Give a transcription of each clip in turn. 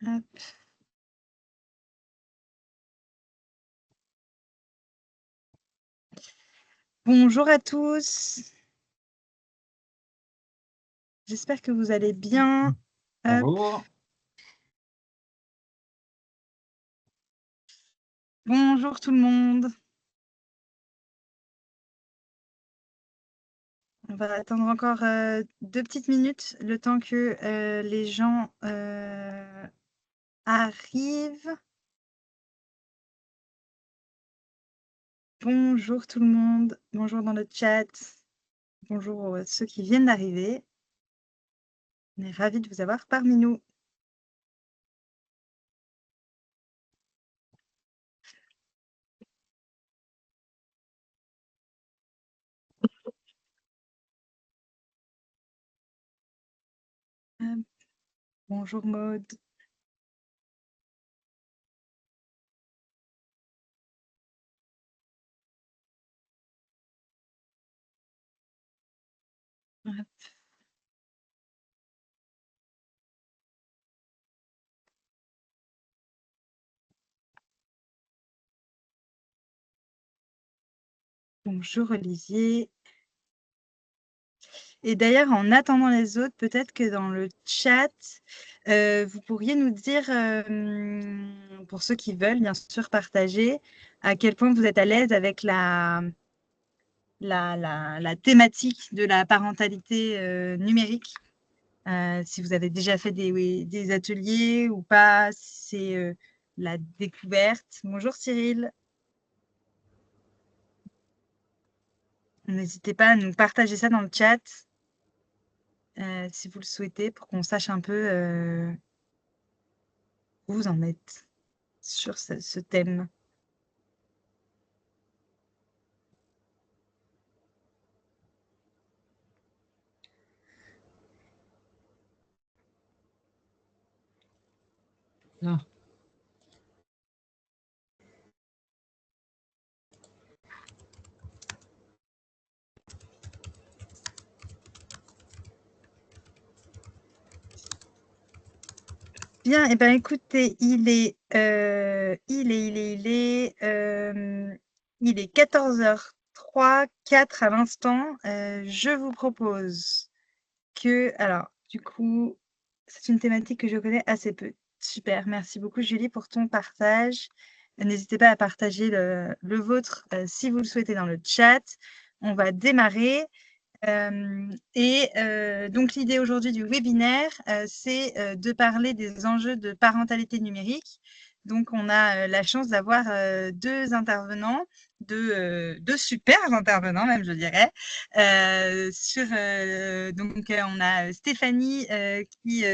Hop. Bonjour à tous. J'espère que vous allez bien. Hop. Bonjour. Bonjour tout le monde. On va attendre encore 2 petites minutes, le temps que les gens arrivent. Bonjour tout le monde. Bonjour dans le chat. Bonjour à ceux qui viennent d'arriver. On est ravis de vous avoir parmi nous. Hop. Bonjour Maude. Hop. Bonjour Olivier. Et d'ailleurs, en attendant les autres, peut-être que dans le chat, vous pourriez nous dire, pour ceux qui veulent bien sûr partager, à quel point vous êtes à l'aise avec la thématique de la parentalité numérique. Si vous avez déjà fait des ateliers ou pas, si c'est la découverte. Bonjour Cyril. N'hésitez pas à nous partager ça dans le chat, si vous le souhaitez, pour qu'on sache un peu où vous en êtes sur ce thème. Non. Bien, et ben écoutez, il est 14h03, 4 à l'instant. Je vous propose que, alors, du coup, c'est une thématique que je connais assez peu. Super, merci beaucoup Julie pour ton partage. N'hésitez pas à partager le vôtre si vous le souhaitez dans le chat. On va démarrer. Donc l'idée aujourd'hui du webinaire, c'est de parler des enjeux de parentalité numérique. Donc on a la chance d'avoir deux intervenants, deux super intervenants même je dirais. On a Stéphanie qui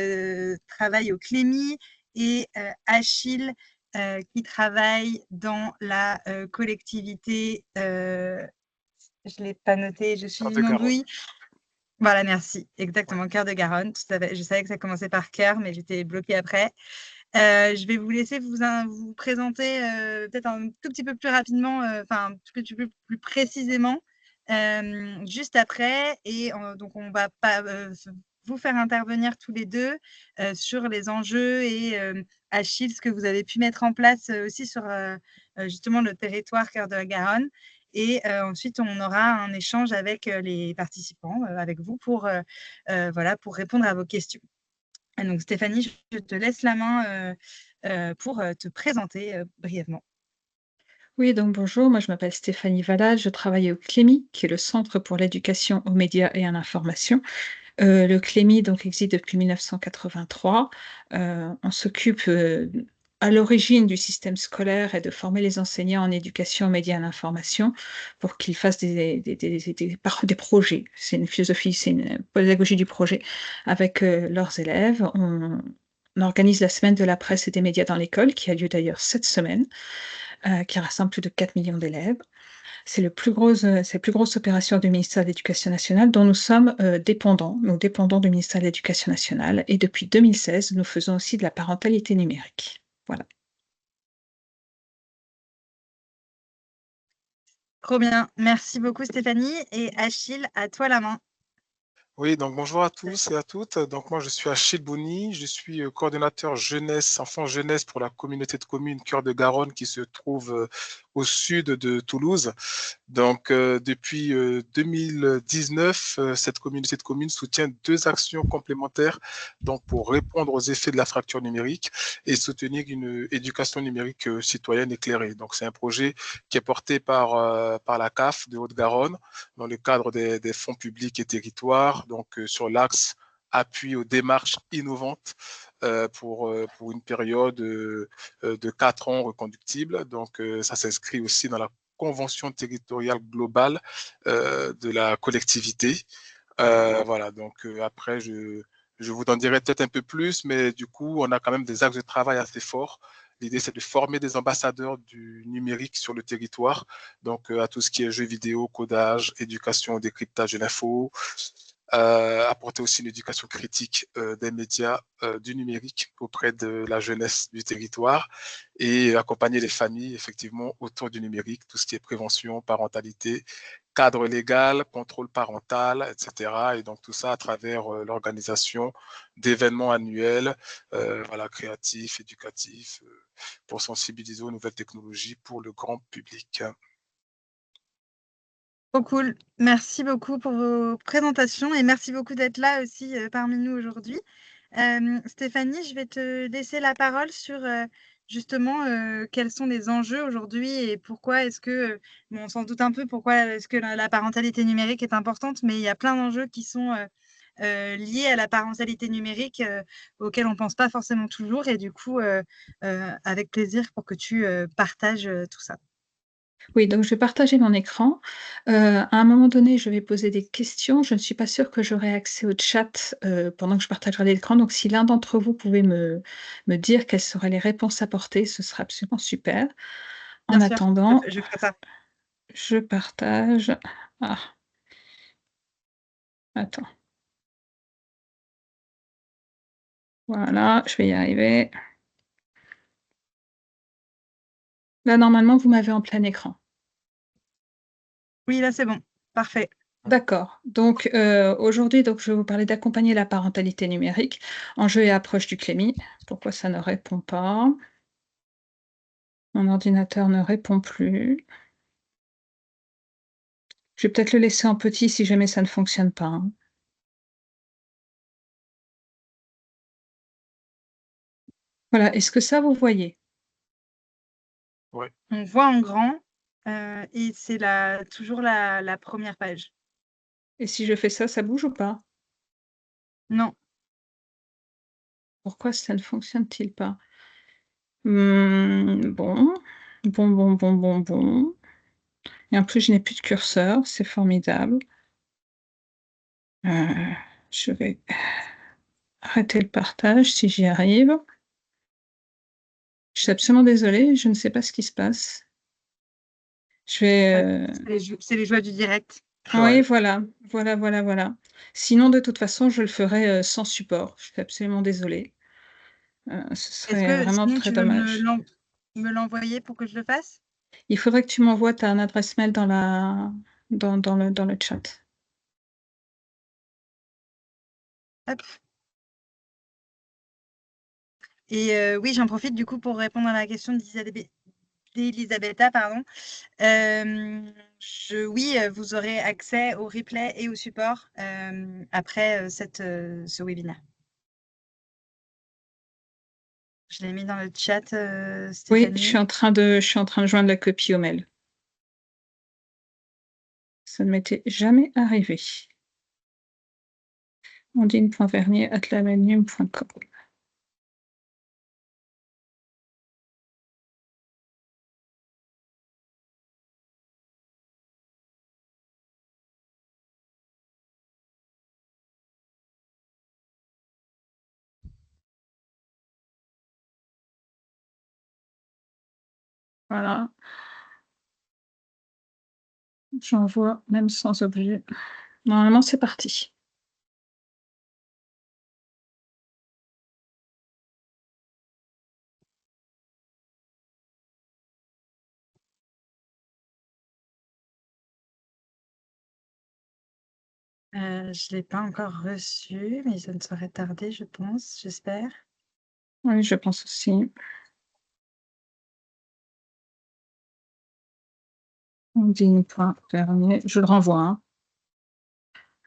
travaille au Clémy et Achille qui travaille dans la collectivité je ne l'ai pas noté, je suis une andouille. Voilà, merci. Exactement, Cœur de Garonne. Tout à fait. Je savais que ça commençait par cœur, mais j'étais bloquée après. Je vais vous laisser vous présenter peut-être un tout petit peu plus rapidement, enfin un petit peu plus précisément, juste après. Et donc, on va pas vous faire intervenir tous les deux sur les enjeux et Achille, ce que vous avez pu mettre en place aussi sur justement le territoire Cœur de la Garonne. Et ensuite, on aura un échange avec les participants, avec vous, voilà, pour répondre à vos questions. Et donc, Stéphanie, je te laisse la main pour te présenter brièvement. Oui, donc bonjour, moi je m'appelle Stéphanie Valade, je travaille au Clémy, qui est le Centre pour l'éducation aux médias et à l'information. Le Clémy donc existe depuis 1983. On s'occupe à l'origine du système scolaire et de former les enseignants en éducation aux médias et à l'information pour qu'ils fassent des projets. C'est une philosophie, c'est une pédagogie du projet avec leurs élèves. On organise la semaine de la presse et des médias dans l'école, qui a lieu d'ailleurs cette semaine, qui rassemble plus de 4 millions d'élèves. C'est la plus grosse opération du ministère de l'Éducation nationale dont nous sommes dépendants. Nous dépendons du ministère de l'Éducation nationale et depuis 2016, nous faisons aussi de la parentalité numérique. Voilà. Trop bien. Merci beaucoup, Stéphanie. Et Achille, à toi la main. Oui, donc bonjour à tous et à toutes. Donc moi je suis Achille Bouni, je suis coordonnateur jeunesse, enfants jeunesse pour la communauté de communes Cœur de Garonne qui se trouve au sud de Toulouse. Donc depuis 2019, cette communauté de communes soutient deux actions complémentaires donc pour répondre aux effets de la fracture numérique et soutenir une éducation numérique citoyenne éclairée. Donc c'est un projet qui est porté par la CAF de Haute-Garonne dans le cadre des fonds publics et territoires, donc sur l'axe appui aux démarches innovantes pour une période de 4 ans reconductible. Donc ça s'inscrit aussi dans la convention territoriale globale de la collectivité. Voilà, donc après, je vous en dirai peut-être un peu plus, mais du coup, on a quand même des axes de travail assez forts. L'idée, c'est de former des ambassadeurs du numérique sur le territoire, donc à tout ce qui est jeux vidéo, codage, éducation, décryptage de l'info, apporter aussi une éducation critique des médias du numérique auprès de la jeunesse du territoire et accompagner les familles effectivement autour du numérique, tout ce qui est prévention, parentalité, cadre légal, contrôle parental, etc. Et donc tout ça à travers l'organisation d'événements annuels, voilà, créatifs, éducatifs, pour sensibiliser aux nouvelles technologies pour le grand public. Trop cool. Merci beaucoup pour vos présentations et merci beaucoup d'être là aussi parmi nous aujourd'hui. Stéphanie, je vais te laisser la parole sur justement quels sont les enjeux aujourd'hui et pourquoi est-ce que, bon, on s'en doute un peu pourquoi est-ce que la parentalité numérique est importante, mais il y a plein d'enjeux qui sont liés à la parentalité numérique auxquels on ne pense pas forcément toujours et du coup, avec plaisir pour que tu partages tout ça. Oui, donc je vais partager mon écran. À un moment donné, je vais poser des questions. Je ne suis pas sûre que j'aurai accès au chat, pendant que je partagerai l'écran. Donc si l'un d'entre vous pouvait me dire quelles seraient les réponses apportées, ce serait absolument super. En Bien sûr, attendant, je ferai ça. je partage. Ah, attends. Voilà, je vais y arriver. Là, normalement, vous m'avez en plein écran. Oui, là, c'est bon. Parfait. D'accord. Donc, aujourd'hui, donc, je vais vous parler d'accompagner la parentalité numérique, enjeux et approche du Clémy. Pourquoi ça ne répond pas? Mon ordinateur ne répond plus. Je vais peut-être le laisser en petit si jamais ça ne fonctionne pas, hein. Voilà, est-ce que ça vous voyez? Ouais. On voit en grand et c'est toujours la première page. Et si je fais ça, ça bouge ou pas? Non, Pourquoi ça ne fonctionne-t-il pas? Bon. Bon. Et en plus, je n'ai plus de curseur, c'est formidable. Je vais arrêter le partage si j'y arrive. Je suis absolument désolée, je ne sais pas ce qui se passe. Je ouais, vais, c'est les joies du direct. oui, Ouais. voilà. Sinon, de toute façon, je le ferai, sans support. Je suis absolument désolée. Ce Est-ce serait que vraiment sinon très tu veux dommage. me l'envoyer pour que je le fasse? Il faudrait que tu m'envoies ta adresse mail dans le chat. Hop. Et oui, j'en profite du coup pour répondre à la question d'Elisabetta, pardon. Oui, vous aurez accès au replay et au support après ce webinaire. Je l'ai mis dans le chat, Oui, je suis Stéphanie. en train de joindre la copie au mail. Ça ne m'était jamais arrivé. ondine.vernier@lamanium.com. Voilà. J'envoie même sans objet. Normalement, c'est parti. Je ne l'ai pas encore reçu, mais ça ne saurait tarder, je pense, j'espère. Oui, je pense aussi. Ondine.Vernier, je le renvoie,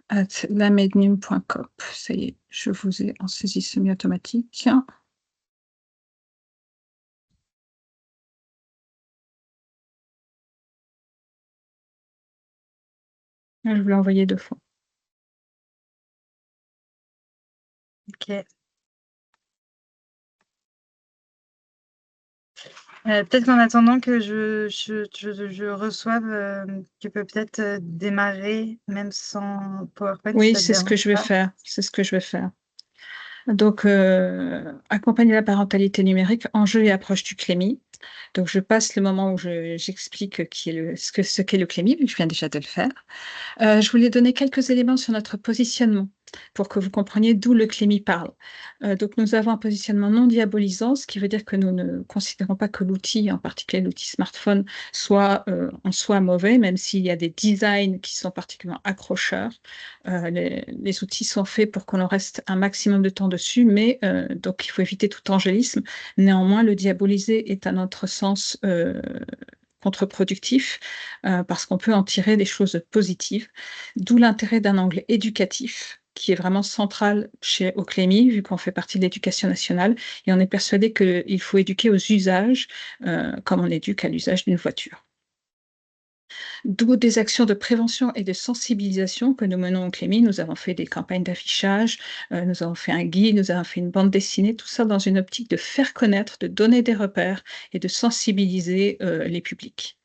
hein, @lamednum.coop. Ça y est, je vous ai en saisie semi-automatique. Je vous l'ai envoyé 2 fois. Ok. Peut-être qu'en attendant que je reçoive, tu peux peut-être démarrer même sans PowerPoint si Oui, ça te c'est ce que dérange je vais pas. faire. C'est ce que je vais faire. Donc, accompagner la parentalité numérique, enjeux et approche du CLEMI. Donc, je passe le moment où j'explique ce qu'est le CLEMI, mais je viens déjà de le faire. Je voulais donner quelques éléments sur notre positionnement pour que vous compreniez d'où le CLEMI parle. Donc, nous avons un positionnement non diabolisant, ce qui veut dire que nous ne considérons pas que l'outil, en particulier l'outil smartphone, soit en soi mauvais, même s'il y a des designs qui sont particulièrement accrocheurs. Les outils sont faits pour qu'on en reste un maximum de temps dessus, mais donc il faut éviter tout angélisme. Néanmoins, le diaboliser est à notre sens contre-productif parce qu'on peut en tirer des choses positives, d'où l'intérêt d'un angle éducatif qui est vraiment central au CLEMI, vu qu'on fait partie de l'éducation nationale, et on est persuadé qu'il faut éduquer aux usages comme on éduque à l'usage d'une voiture. D'où des actions de prévention et de sensibilisation que nous menons au CLEMI. Nous avons fait des campagnes d'affichage, nous avons fait un guide, nous avons fait une bande dessinée, tout ça dans une optique de faire connaître, de donner des repères et de sensibiliser les publics.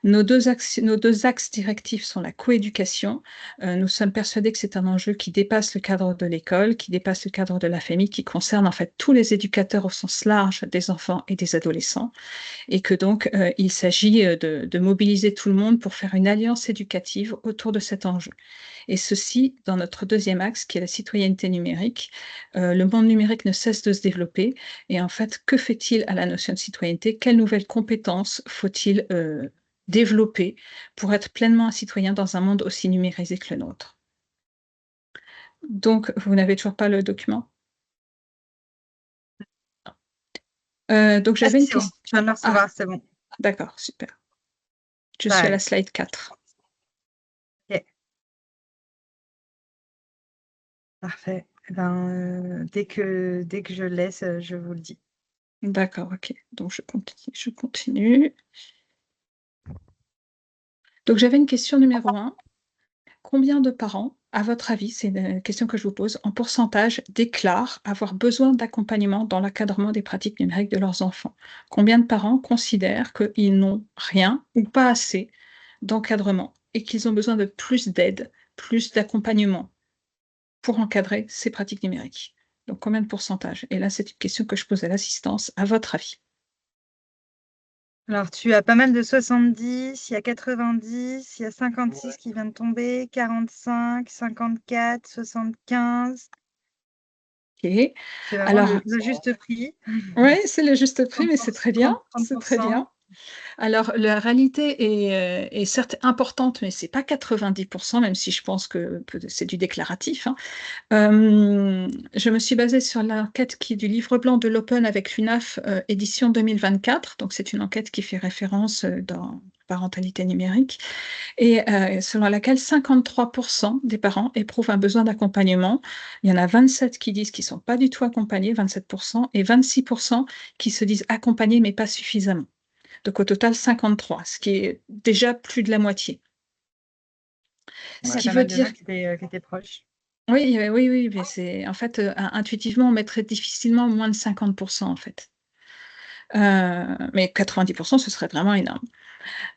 Nos deux axes directifs sont la coéducation. Nous sommes persuadés que c'est un enjeu qui dépasse le cadre de l'école, qui dépasse le cadre de la famille, qui concerne en fait tous les éducateurs au sens large des enfants et des adolescents, et que donc il s'agit de mobiliser tout le monde pour faire une alliance éducative autour de cet enjeu. Et ceci dans notre deuxième axe, qui est la citoyenneté numérique. Le monde numérique ne cesse de se développer, et en fait, que fait-il à la notion de citoyenneté? Quelles nouvelles compétences faut-il développer pour être pleinement un citoyen dans un monde aussi numérisé que le nôtre? Donc, vous n'avez toujours pas le document? Donc Ah j'avais si, une c'est bon, question. je viens de le Ah, recevoir, c'est bon, d'accord, super. Je ça suis à la arrive. slide 4. Ok, parfait. Eh ben, dès que je le laisse, je vous le dis. D'accord, OK. Donc je continue. Donc j'avais une question numéro 1. Combien de parents, à votre avis, c'est une question que je vous pose, en pourcentage déclarent avoir besoin d'accompagnement dans l'encadrement des pratiques numériques de leurs enfants? Combien de parents considèrent qu'ils n'ont rien ou pas assez d'encadrement et qu'ils ont besoin de plus d'aide, plus d'accompagnement pour encadrer ces pratiques numériques? Donc combien de pourcentage? Et là, c'est une question que je pose à l'assistance, à votre avis? Alors, tu as pas mal de 70, il y a 90, il y a 56 Ouais. qui vient de tomber, 45, 54, 75. OK. C'est vraiment Alors, le juste prix. oui, c'est le juste prix, mais c'est 30%, très bien, 30, c'est très 30%. bien. Alors, la réalité est certes importante, mais c'est pas 90%, même si je pense que c'est du déclaratif, hein. Je me suis basée sur l'enquête qui est du livre blanc de l'Open avec l'UNAF, édition 2024. Donc c'est une enquête qui fait référence, dans parentalité numérique, et selon laquelle 53% des parents éprouvent un besoin d'accompagnement. Il y en a 27 qui disent qu'ils sont pas du tout accompagnés, 27%, et 26% qui se disent accompagnés, mais pas suffisamment. Donc au total 53, ce qui est déjà plus de la moitié. Il Ce y a qui pas veut mal de dire gens qui étaient proches. oui, oui, oui, mais c'est en fait, intuitivement, on mettrait difficilement moins de 50% en fait. Mais 90%, ce serait vraiment énorme.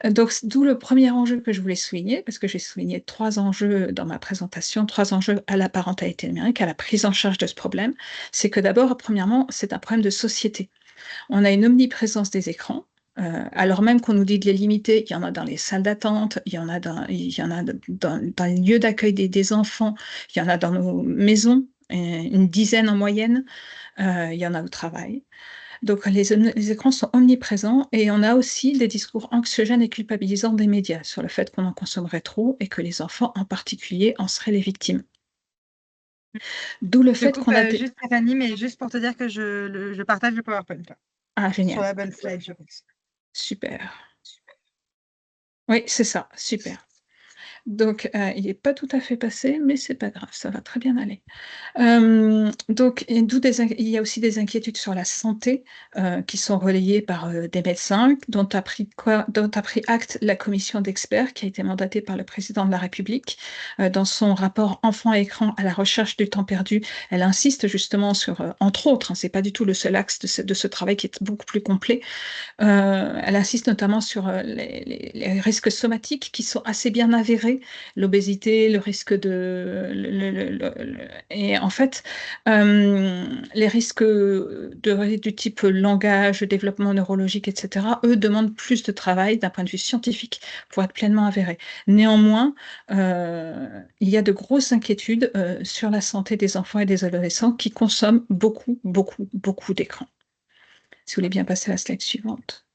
Donc d'où le premier enjeu que je voulais souligner, parce que j'ai souligné 3 enjeux dans ma présentation, 3 enjeux à la parentalité numérique, à la prise en charge de ce problème. C'est que d'abord, premièrement, c'est un problème de société. On a une omniprésence des écrans, alors même qu'on nous dit de les limiter. Il y en a dans les salles d'attente, il y en a dans les lieux d'accueil des enfants, il y en a dans nos maisons, une dizaine en moyenne, il y en a au travail. Donc, les écrans sont omniprésents et on a aussi des discours anxiogènes et culpabilisants des médias sur le fait qu'on en consommerait trop et que les enfants en particulier en seraient les victimes. D'où le Je fait coupe qu'on a juste Stéphanie, mais juste pour te dire que je partage le PowerPoint là, Ah, sur génial. la bonne slide, je pense. Super. Oui, c'est ça, super. Donc, il n'est pas tout à fait passé, mais c'est pas grave, ça va très bien aller. Donc, il y a aussi des inquiétudes sur la santé qui sont relayées par des médecins, dont a pris acte la commission d'experts qui a été mandatée par le président de la République. Dans son rapport Enfants-écran à la recherche du temps perdu, elle insiste justement sur, entre autres, c'est pas du tout le seul axe de ce travail qui est beaucoup plus complet, elle insiste notamment sur les risques somatiques qui sont assez bien avérés, l'obésité, le risque et en fait, les risques du type langage, développement neurologique, etc., eux demandent plus de travail d'un point de vue scientifique pour être pleinement avérés. Néanmoins, il y a de grosses inquiétudes sur la santé des enfants et des adolescents qui consomment beaucoup, beaucoup, beaucoup d'écrans. Si vous voulez bien passer à la slide suivante.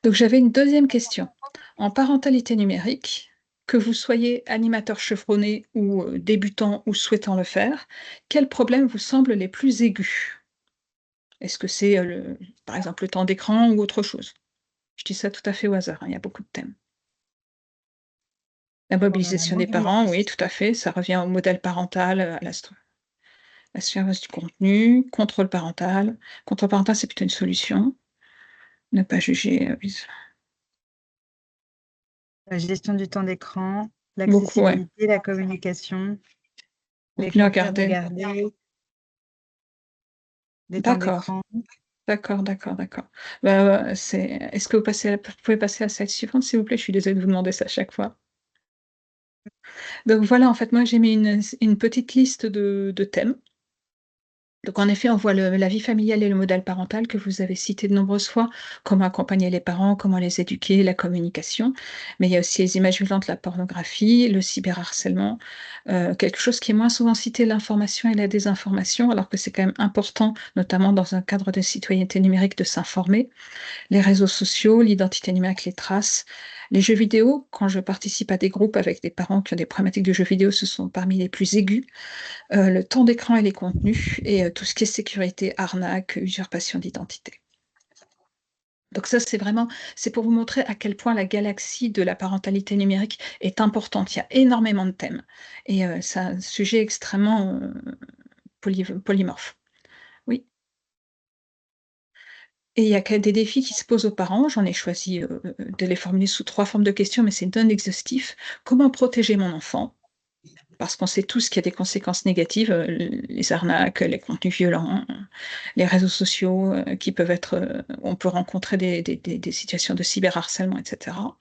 Donc j'avais une deuxième question. En parentalité numérique, que vous soyez animateur chevronné ou débutant ou souhaitant le faire, quels problèmes vous semblent les plus aigus? Est-ce que c'est, par exemple, le temps d'écran ou autre chose? Je dis ça tout à fait au hasard, hein, il y a beaucoup de thèmes. La mobilisation des parents, oui, tout à fait, ça revient au modèle parental, à la surveillance du contenu, contrôle parental. Contrôle parental, c'est plutôt une solution. Ne pas juger, La gestion du temps d'écran, beaucoup, ouais. l'accessibilité, la communication, les Donc, ne contenus regarder. regardés, les temps D'accord, d'écran. d'accord, d'accord, d'accord. Bah, est-ce que vous pouvez passer à la slide suivante, s'il vous plaît? Je suis désolée de vous demander ça à chaque fois. Donc voilà, en fait, moi, j'ai mis une petite liste de thèmes. Donc en effet, on voit la vie familiale et le modèle parental que vous avez cité de nombreuses fois, comment accompagner les parents, comment les éduquer, la communication. Mais il y a aussi les images violentes, la pornographie, le cyberharcèlement, quelque chose qui est moins souvent cité, l'information et la désinformation, alors que c'est quand même important, notamment dans un cadre de citoyenneté numérique, de s'informer. Les réseaux sociaux, l'identité numérique, les traces, les jeux vidéo. Quand je participe à des groupes avec des parents qui ont des problématiques de jeux vidéo, ce sont parmi les plus aigus. Le temps d'écran et les contenus et tout ce qui est sécurité, arnaque, usurpation d'identité. Donc ça, c'est pour vous montrer à quel point la galaxie de la parentalité numérique est importante. Il y a énormément de thèmes et c'est un sujet extrêmement, polymorphe. Oui. Et il y a des défis qui se posent aux parents. J'en ai choisi, de les formuler sous 3 formes de questions, mais c'est non exhaustif. Comment protéger mon enfant? Parce qu'on sait tous qu'il y a des conséquences négatives, les arnaques, les contenus violents, les réseaux sociaux, qui peuvent être, on peut rencontrer des situations de cyberharcèlement et cetera.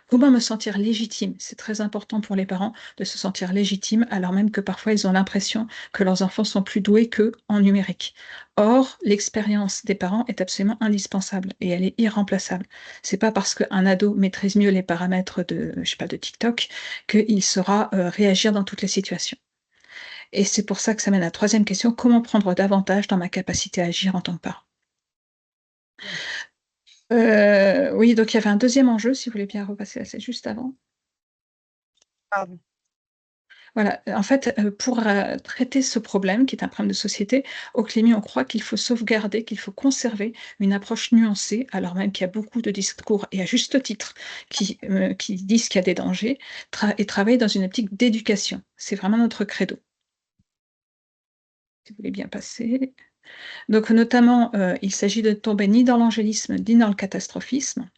Comment me sentir légitime? C'est très important pour les parents de se sentir légitimes, alors même que parfois ils ont l'impression que leurs enfants sont plus doués qu'eux en numérique. Or, l'expérience des parents est absolument indispensable et elle est irremplaçable. C'est pas parce qu'un ado maîtrise mieux les paramètres de, je sais pas, de TikTok qu'il saura réagir dans toutes les situations. Et c'est pour ça que ça mène à la troisième question, comment prendre davantage dans ma capacité à agir en tant que parent? Oui, donc il y avait un deuxième enjeu, si vous voulez bien repasser, c'est juste avant. Pardon. Voilà, en fait, pour, traiter ce problème qui est un problème de société, au Clémy, on croit qu'il faut sauvegarder, qu'il faut conserver une approche nuancée, alors même qu'il y a beaucoup de discours, et à juste titre, qui disent qu'il y a des dangers, et travailler dans une optique d'éducation. C'est vraiment notre credo. Si vous voulez bien passer. Donc notamment, il s'agit de tomber ni dans l'angélisme, ni dans le catastrophisme.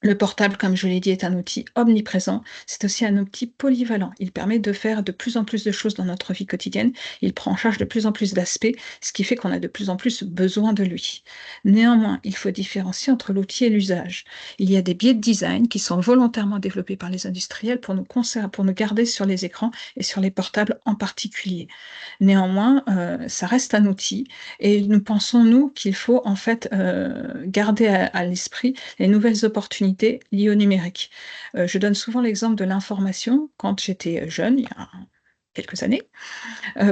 Le portable, comme je l'ai dit, est un outil omniprésent. C'est aussi un outil polyvalent. Il permet de faire de plus en plus de choses dans notre vie quotidienne. Il prend en charge de plus en plus d'aspects, ce qui fait qu'on a de plus en plus besoin de lui. Néanmoins, il faut différencier entre l'outil et l'usage. Il y a des biais de design qui sont volontairement développés par les industriels pour nous garder sur les écrans et sur les portables en particulier. Néanmoins, ça reste un outil et nous pensons, nous, qu'il faut en fait garder à l'esprit les nouvelles opportunités liées au numérique. Je donne souvent l'exemple de l'information. Quand j'étais jeune, il y a quelques années.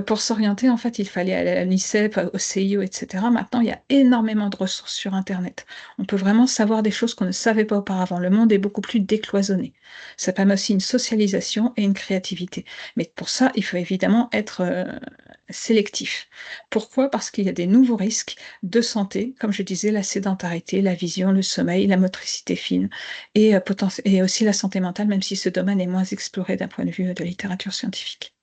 Pour s'orienter, en fait, il fallait aller à l'INSEP, au CIO, etc. Maintenant, il y a énormément de ressources sur Internet. On peut vraiment savoir des choses qu'on ne savait pas auparavant. Le monde est beaucoup plus décloisonné. Ça permet aussi une socialisation et une créativité. Mais pour ça, il faut évidemment être sélectif. Pourquoi? Parce qu'il y a des nouveaux risques de santé, comme je disais, la sédentarité, la vision, le sommeil, la motricité fine et aussi la santé mentale, même si ce domaine est moins exploré d'un point de vue de littérature scientifique.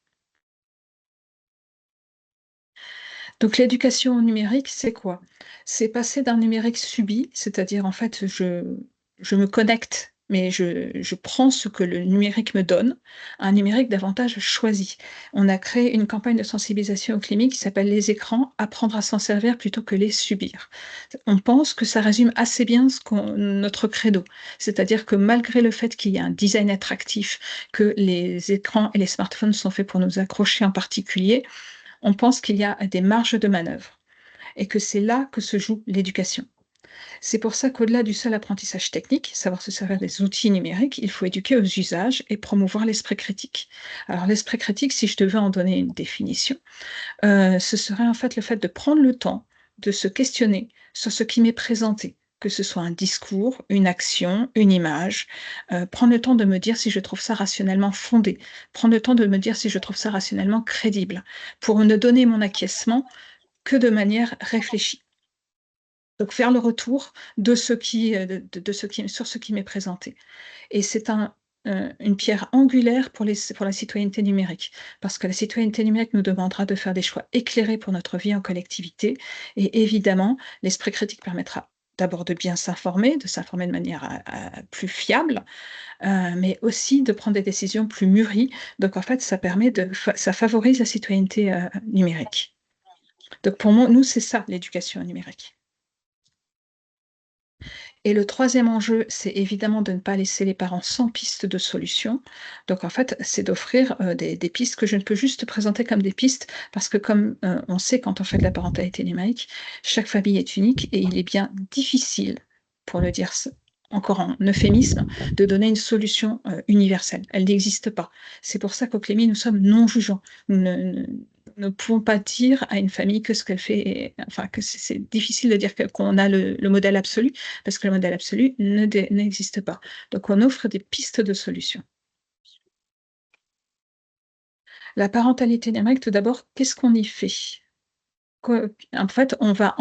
Donc l'éducation au numérique, c'est quoi? C'est passer d'un numérique subi, c'est-à-dire en fait je me connecte, mais je prends ce que le numérique me donne, à un numérique davantage choisi. On a créé une campagne de sensibilisation au clinique qui s'appelle «Les écrans, apprendre à s'en servir plutôt que les subir». On pense que ça résume assez bien notre credo, c'est-à-dire que malgré le fait qu'il y a un design attractif, que les écrans et les smartphones sont faits pour nous accrocher en particulier, on pense qu'il y a des marges de manœuvre et que c'est là que se joue l'éducation. C'est pour ça qu'au-delà du seul apprentissage technique, savoir se servir des outils numériques, il faut éduquer aux usages et promouvoir l'esprit critique. Alors l'esprit critique, si je devais en donner une définition, ce serait en fait le fait de prendre le temps de se questionner sur ce qui m'est présenté, que ce soit un discours, une action, une image, prendre le temps de me dire si je trouve ça rationnellement fondé, prendre le temps de me dire si je trouve ça rationnellement crédible, pour ne donner mon acquiescement que de manière réfléchie. Donc faire le retour de ce qui, de ce qui sur ce qui m'est présenté. Et c'est une pierre angulaire pour la citoyenneté numérique. Parce que la citoyenneté numérique nous demandera de faire des choix éclairés pour notre vie en collectivité. Et évidemment, l'esprit critique permettra d'abord de bien s'informer, de s'informer de manière plus fiable, mais aussi de prendre des décisions plus mûries. Donc en fait, ça favorise la citoyenneté numérique. Donc pour moi, nous, c'est ça l'éducation numérique. Et le troisième enjeu, c'est évidemment de ne pas laisser les parents sans piste de solution. Donc en fait, c'est d'offrir, des pistes que je ne peux juste présenter comme des pistes parce que comme, on sait quand on fait de la parentalité numérique, chaque famille est unique et il est bien difficile, pour le dire encore en euphémisme, de donner une solution, universelle. Elle n'existe pas. C'est pour ça qu'au Clémy, nous sommes non jugeants. Nous ne pouvons pas dire à une famille que ce qu'elle fait enfin que c'est difficile de dire qu'on a le modèle absolu, parce que le modèle absolu n'existe pas. Donc on offre des pistes de solutions. La parentalité numérique, tout d'abord, qu'est-ce qu'on y fait? En fait, on va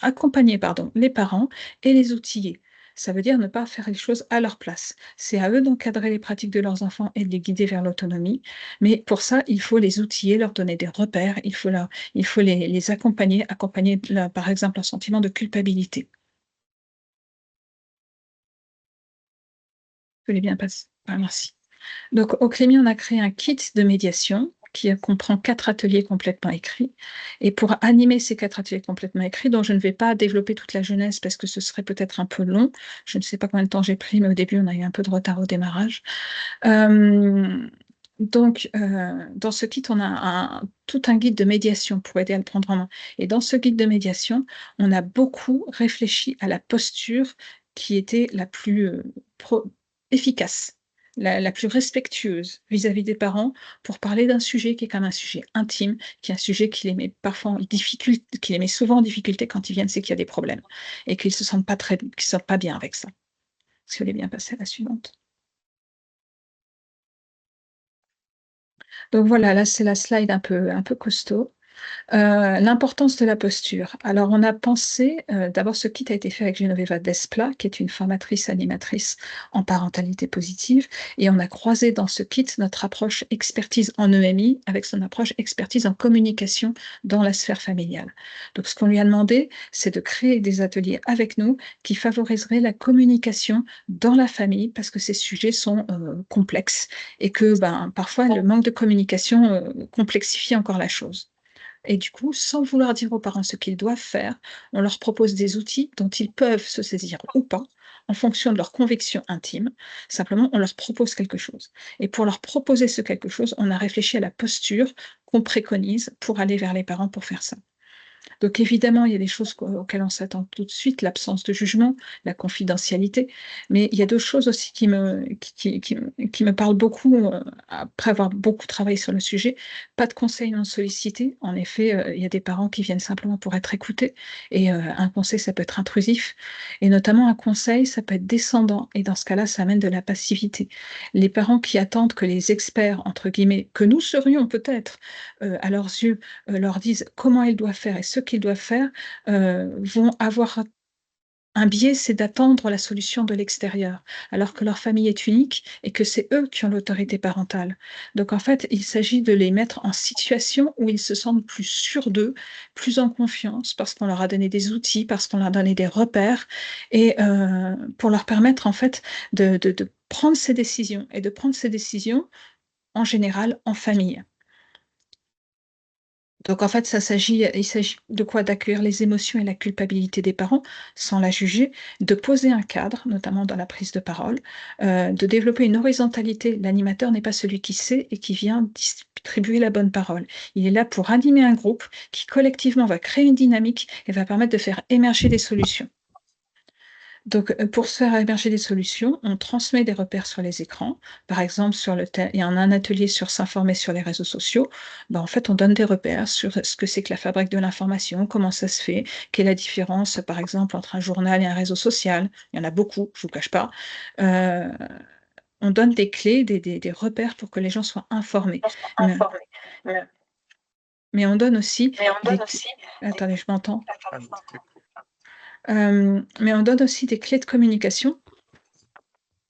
accompagner, pardon, les parents et les outiller. Ça veut dire ne pas faire les choses à leur place. C'est à eux d'encadrer les pratiques de leurs enfants et de les guider vers l'autonomie. Mais pour ça, il faut les outiller, leur donner des repères, il faut les accompagner, par exemple, un sentiment de culpabilité. Je l'ai bien passé. Ah, merci. Donc, au Clémy, on a créé un kit de médiation qui comprend 4 ateliers complètement écrits. Et pour animer ces 4 ateliers complètement écrits, dont je ne vais pas développer toute la jeunesse parce que ce serait peut-être un peu long, je ne sais pas combien de temps j'ai pris, mais au début, on a eu un peu de retard au démarrage. Dans ce kit, on a tout un guide de médiation pour aider à le prendre en main. Et dans ce guide de médiation, on a beaucoup réfléchi à la posture qui était la plus efficace, la plus respectueuse vis-à-vis des parents pour parler d'un sujet qui est comme un sujet intime, qui est un sujet qui les met parfois en difficulté, qui les met souvent en difficulté quand ils viennent, c'est qu'il y a des problèmes et qu'ils se sentent qu'ils se sentent pas bien avec ça. Est-ce que vous voulez bien passer à la suivante? Donc voilà, là, c'est la slide un peu costaud. L'importance de la posture. Alors on a pensé, d'abord ce kit a été fait avec Genoveva Desplat, qui est une formatrice animatrice en parentalité positive et on a croisé dans ce kit notre approche expertise en EMI avec son approche expertise en communication dans la sphère familiale. Donc ce qu'on lui a demandé, c'est de créer des ateliers avec nous qui favoriseraient la communication dans la famille parce que ces sujets sont, complexes et que, parfois le manque de communication, complexifie encore la chose. Et du coup, sans vouloir dire aux parents ce qu'ils doivent faire, on leur propose des outils dont ils peuvent se saisir ou pas, en fonction de leurs convictions intimes. Simplement, on leur propose quelque chose. Et pour leur proposer ce quelque chose, on a réfléchi à la posture qu'on préconise pour aller vers les parents pour faire ça. Donc évidemment, il y a des choses auxquelles on s'attend tout de suite, l'absence de jugement, la confidentialité, mais il y a d'autres choses aussi qui me parlent beaucoup, après avoir beaucoup travaillé sur le sujet. Pas de conseils non sollicités. En effet, il y a des parents qui viennent simplement pour être écoutés et un conseil, ça peut être intrusif et notamment un conseil, ça peut être descendant et dans ce cas-là, ça amène de la passivité. Les parents qui attendent que les experts, entre guillemets, que nous serions peut-être, à leurs yeux, leur disent comment ils doivent faire et ce qu'ils doivent faire, vont avoir un biais, c'est d'attendre la solution de l'extérieur, alors que leur famille est unique et que c'est eux qui ont l'autorité parentale. Donc en fait, il s'agit de les mettre en situation où ils se sentent plus sûrs d'eux, plus en confiance, parce qu'on leur a donné des outils, parce qu'on leur a donné des repères, et pour leur permettre en fait de prendre ces décisions, et de prendre ces décisions en général en famille. Donc en fait, il s'agit de quoi? D'accueillir les émotions et la culpabilité des parents sans la juger, de poser un cadre, notamment dans la prise de parole, de développer une horizontalité. L'animateur n'est pas celui qui sait et qui vient distribuer la bonne parole. Il est là pour animer un groupe qui collectivement va créer une dynamique et va permettre de faire émerger des solutions. Donc, pour se faire émerger des solutions, on transmet des repères sur les écrans. Par exemple, il y a un atelier sur s'informer sur les réseaux sociaux. Ben, en fait, on donne des repères sur ce que c'est que la fabrique de l'information, comment ça se fait, quelle est la différence, par exemple, entre un journal et un réseau social. Il y en a beaucoup, je ne vous cache pas. On donne des clés, des repères pour que les gens soient informés. Mais, mais on donne aussi des... Attendez, je m'entends. Mais on donne aussi des clés de communication.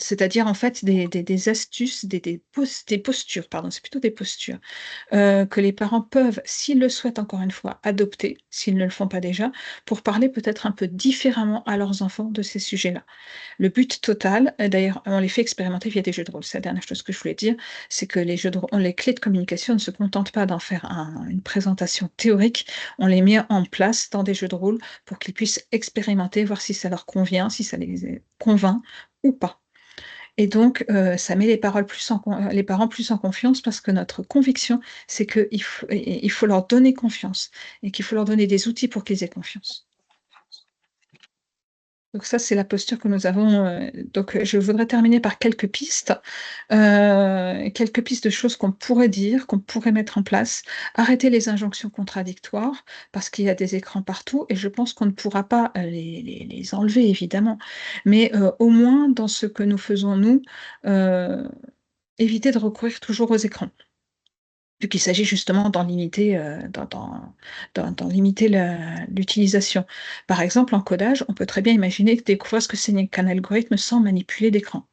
C'est-à-dire, en fait, des astuces, des postures, pardon, c'est plutôt des postures, que les parents peuvent, s'ils le souhaitent encore une fois, adopter, s'ils ne le font pas déjà, pour parler peut-être un peu différemment à leurs enfants de ces sujets-là. Le but total, d'ailleurs, on les fait expérimenter via des jeux de rôle. C'est la dernière chose que je voulais dire, c'est que les clés de communication ne se contentent pas d'en faire une présentation théorique, on les met en place dans des jeux de rôle pour qu'ils puissent expérimenter, voir si ça leur convient, si ça les convainc ou pas. Et donc, ça met les parents plus en confiance parce que notre conviction, c'est qu'il faut leur donner confiance et qu'il faut leur donner des outils pour qu'ils aient confiance. Donc ça, c'est la posture que nous avons. Donc, je voudrais terminer par quelques pistes de choses qu'on pourrait dire, qu'on pourrait mettre en place. Arrêter les injonctions contradictoires, parce qu'il y a des écrans partout, et je pense qu'on ne pourra pas les enlever, évidemment. Mais au moins, dans ce que nous faisons, nous, éviter de recourir toujours aux écrans. Vu qu'il s'agit justement d'en limiter, d'en limiter l'utilisation. Par exemple, en codage, on peut très bien imaginer découvrir ce que c'est qu'un algorithme sans manipuler d'écran.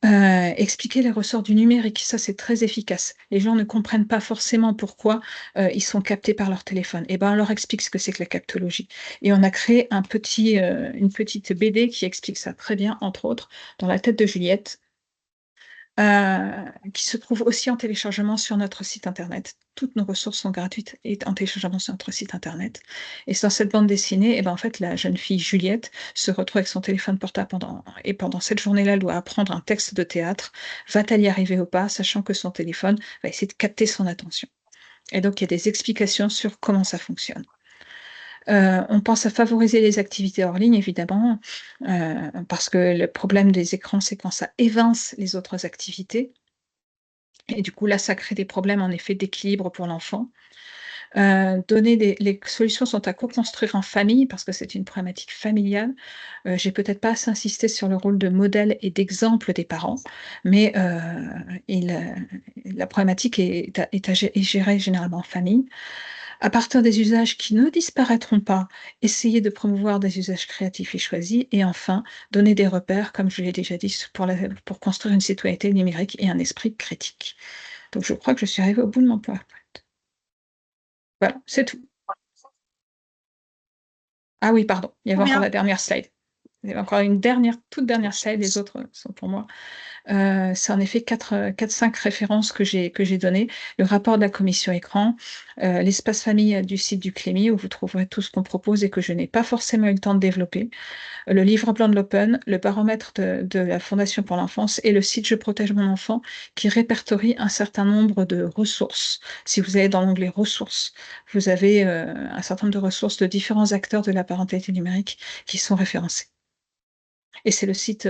Expliquer les ressorts du numérique, ça c'est très efficace. Les gens ne comprennent pas forcément pourquoi ils sont captés par leur téléphone. Et ben on leur explique ce que c'est que la captologie. Et on a créé une petite BD qui explique ça très bien, entre autres, dans La tête de Juliette, qui se trouve aussi en téléchargement sur notre site internet. Toutes nos ressources sont gratuites et en téléchargement sur notre site internet. Et dans cette bande dessinée, et ben en fait, la jeune fille Juliette se retrouve avec son téléphone portable pendant cette journée-là, elle doit apprendre un texte de théâtre. Va-t-elle y arriver ou pas, sachant que son téléphone va essayer de capter son attention. Et donc, il y a des explications sur comment ça fonctionne. On pense à favoriser les activités hors ligne, évidemment, parce que le problème des écrans, c'est quand ça évince les autres activités. Et du coup, là, ça crée des problèmes, en effet, d'équilibre pour l'enfant. Les solutions sont à co-construire en famille, parce que c'est une problématique familiale. J'ai peut-être pas assez insisté sur le rôle de modèle et d'exemple des parents, mais la problématique est gérée généralement en famille. À partir des usages qui ne disparaîtront pas, essayer de promouvoir des usages créatifs et choisis. Et enfin, donner des repères, comme je l'ai déjà dit, pour construire une citoyenneté numérique et un esprit critique. Donc, je crois que je suis arrivée au bout de mon PowerPoint. Voilà, c'est tout. Ah oui, pardon, il y avait encore la dernière slide. Il y a encore une toute dernière slide, les autres sont pour moi. C'est en effet 4-5 références que j'ai données. Le rapport de la commission écran, l'espace famille du site du Clémy, où vous trouverez tout ce qu'on propose et que je n'ai pas forcément eu le temps de développer, le livre blanc de l'Open, le baromètre de la Fondation pour l'enfance et le site Je protège mon enfant, qui répertorie un certain nombre de ressources. Si vous allez dans l'onglet ressources, vous avez un certain nombre de ressources de différents acteurs de la parentalité numérique qui sont référencés. Et c'est le site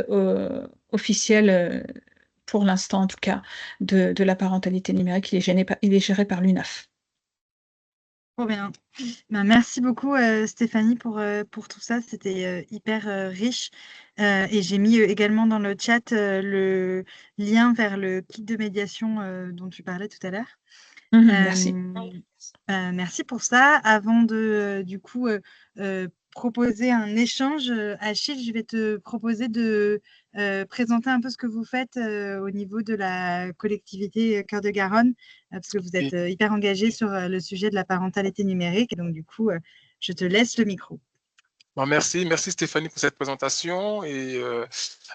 officiel, pour l'instant en tout cas, de la parentalité numérique. Il est géré par l'UNAF. Trop bien. Ben, merci beaucoup Stéphanie pour tout ça, c'était hyper riche. Et j'ai mis également dans le chat le lien vers le kit de médiation dont tu parlais tout à l'heure. Merci. Merci pour ça. Avant de du coup proposer un échange, Achille, je vais te proposer de présenter un peu ce que vous faites au niveau de la collectivité Cœur de Garonne, parce que vous êtes hyper engagé sur le sujet de la parentalité numérique. Et donc du coup, je te laisse le micro. Bon, merci Stéphanie pour cette présentation. Et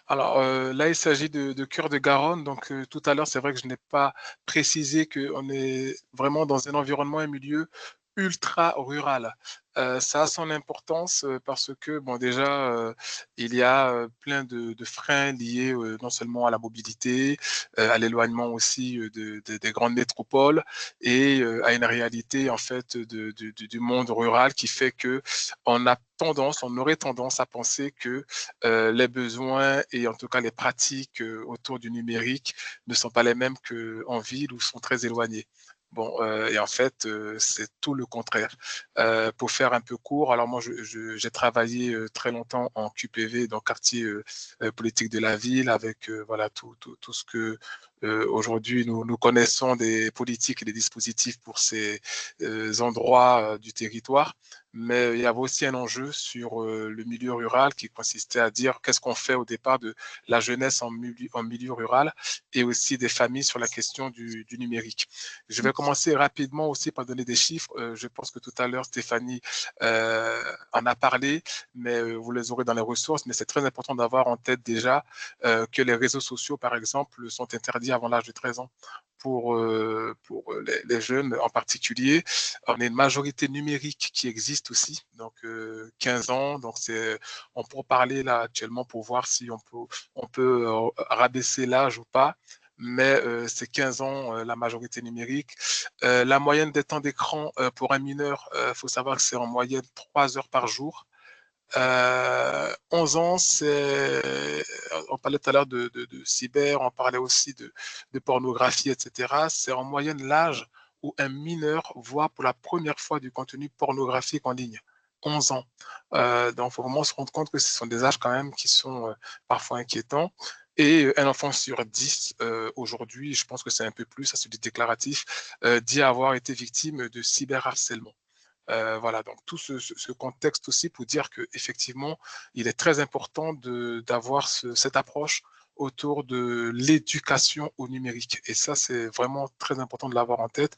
alors là, il s'agit de Cœur de Garonne. Donc tout à l'heure, c'est vrai que je n'ai pas précisé qu'on est vraiment dans un environnement, un milieu ultra rural. Ça a son importance parce que, bon, déjà, il y a plein de freins liés non seulement à la mobilité, à l'éloignement aussi des grandes métropoles et à une réalité, en fait, du monde rural qui fait que on aurait tendance à penser que les besoins et en tout cas les pratiques autour du numérique ne sont pas les mêmes qu'en ville ou sont très éloignés. Bon, et en fait, c'est tout le contraire. Pour faire un peu court, alors moi, j'ai travaillé très longtemps en QPV, dans quartier politique de la ville, avec voilà tout ce que aujourd'hui nous connaissons des politiques et des dispositifs pour ces endroits du territoire. Mais il y avait aussi un enjeu sur le milieu rural qui consistait à dire qu'est-ce qu'on fait au départ de la jeunesse en milieu rural et aussi des familles sur la question du numérique. Je vais commencer rapidement aussi par donner des chiffres. Je pense que tout à l'heure, Stéphanie en a parlé, mais vous les aurez dans les ressources. Mais c'est très important d'avoir en tête déjà que les réseaux sociaux, par exemple, sont interdits avant l'âge de 13 ans pour les jeunes en particulier. On a une majorité numérique qui existe aussi, donc 15 ans. Donc on peut parler là actuellement pour voir si on peut rabaisser l'âge ou pas. Mais c'est 15 ans la majorité numérique. La moyenne des temps d'écran pour un mineur, faut savoir que c'est en moyenne 3 heures par jour. 11 ans, on parlait tout à l'heure de cyber, on parlait aussi de pornographie, etc. C'est en moyenne l'âge où un mineur voit pour la première fois du contenu pornographique en ligne. 11 ans. Donc, il faut vraiment se rendre compte que ce sont des âges quand même qui sont parfois inquiétants. Et un enfant sur 10 aujourd'hui, je pense que c'est un peu plus, ça c'est du déclaratif, dit avoir été victime de cyberharcèlement. Voilà, donc tout ce contexte aussi pour dire qu'effectivement, il est très important d'avoir cette approche autour de l'éducation au numérique. Et ça, c'est vraiment très important de l'avoir en tête.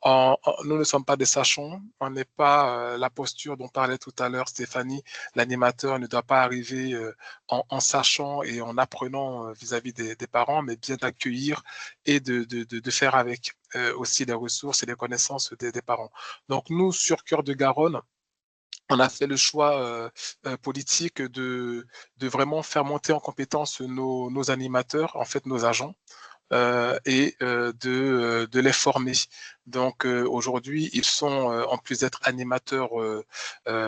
Nous ne sommes pas des sachants, on n'est pas la posture dont parlait tout à l'heure Stéphanie, l'animateur ne doit pas arriver en sachant et en apprenant vis-à-vis des parents, mais bien d'accueillir et de faire avec aussi les ressources et les connaissances des parents. Donc nous, sur Cœur de Garonne, on a fait le choix politique de vraiment faire monter en compétence nos animateurs, en fait nos agents, et de les former. Donc aujourd'hui, ils sont, en plus d'être animateurs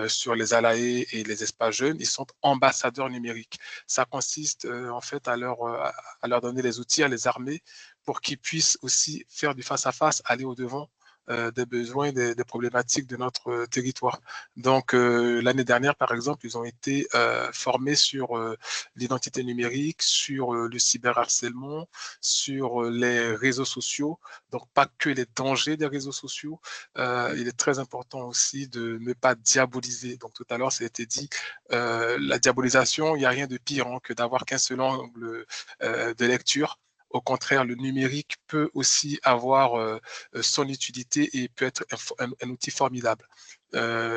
sur les ALAE et les espaces jeunes, ils sont ambassadeurs numériques. Ça consiste en fait à leur donner les outils, à les armer pour qu'ils puissent aussi faire du face-à-face, aller au-devant des besoins, des problématiques de notre territoire. Donc l'année dernière, par exemple, ils ont été formés sur l'identité numérique, sur le cyberharcèlement, sur les réseaux sociaux, donc pas que les dangers des réseaux sociaux. Il est très important aussi de ne pas diaboliser. Donc tout à l'heure, ça a été dit, la diabolisation, il n'y a rien de pire que d'avoir qu'un seul angle de lecture. Au contraire, le numérique peut aussi avoir son utilité et peut être un outil formidable.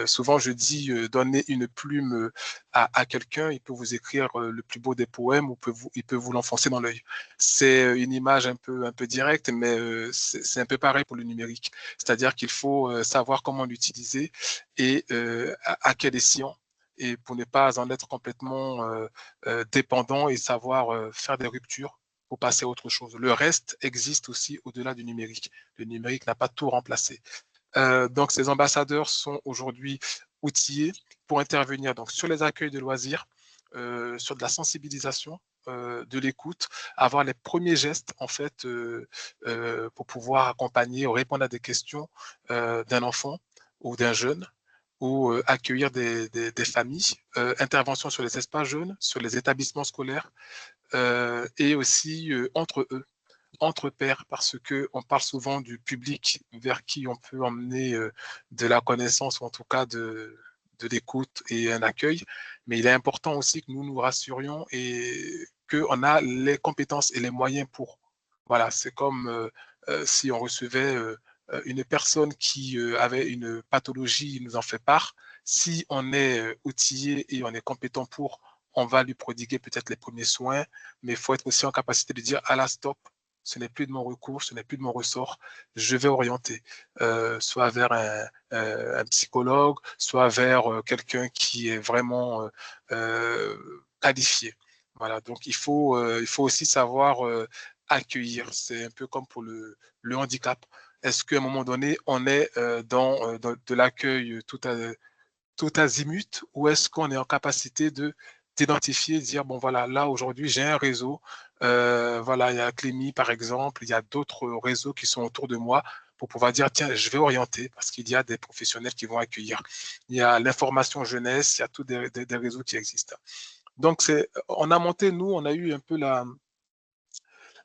Souvent, je dis, donnez une plume à quelqu'un, il peut vous écrire le plus beau des poèmes ou il peut vous l'enfoncer dans l'œil. C'est une image un peu directe, mais c'est un peu pareil pour le numérique. C'est-à-dire qu'il faut savoir comment l'utiliser et à quel escient, et pour ne pas en être complètement dépendant et savoir faire des ruptures pour passer à autre chose. Le reste existe aussi au-delà du numérique. Le numérique n'a pas tout remplacé. Donc, ces ambassadeurs sont aujourd'hui outillés pour intervenir donc, sur les accueils de loisirs, sur de la sensibilisation, de l'écoute, avoir les premiers gestes en fait pour pouvoir accompagner ou répondre à des questions d'un enfant ou d'un jeune, ou accueillir des familles, intervention sur les espaces jeunes, sur les établissements scolaires, et aussi entre pairs, parce que on parle souvent du public vers qui on peut emmener de la connaissance, ou en tout cas de l'écoute et un accueil, mais il est important aussi que nous nous rassurions et qu'on a les compétences et les moyens pour. Voilà, c'est comme si on recevait une personne qui avait une pathologie, il nous en fait part. Si on est outillé et on est compétent pour, on va lui prodiguer peut-être les premiers soins, mais il faut être aussi en capacité de dire à la stop, ce n'est plus de mon recours, ce n'est plus de mon ressort, je vais orienter, soit vers un psychologue, soit vers quelqu'un qui est vraiment qualifié. Voilà, donc il faut aussi savoir accueillir. C'est un peu comme pour le handicap. Est-ce qu'à un moment donné, on est dans de l'accueil tout azimut, ou est-ce qu'on est en capacité d'identifier, de dire, bon voilà, là aujourd'hui j'ai un réseau, voilà, il y a Clémy par exemple, il y a d'autres réseaux qui sont autour de moi pour pouvoir dire, tiens, je vais orienter parce qu'il y a des professionnels qui vont accueillir. Il y a l'information jeunesse, il y a tous des réseaux qui existent. Donc, on a monté, nous, on a eu un peu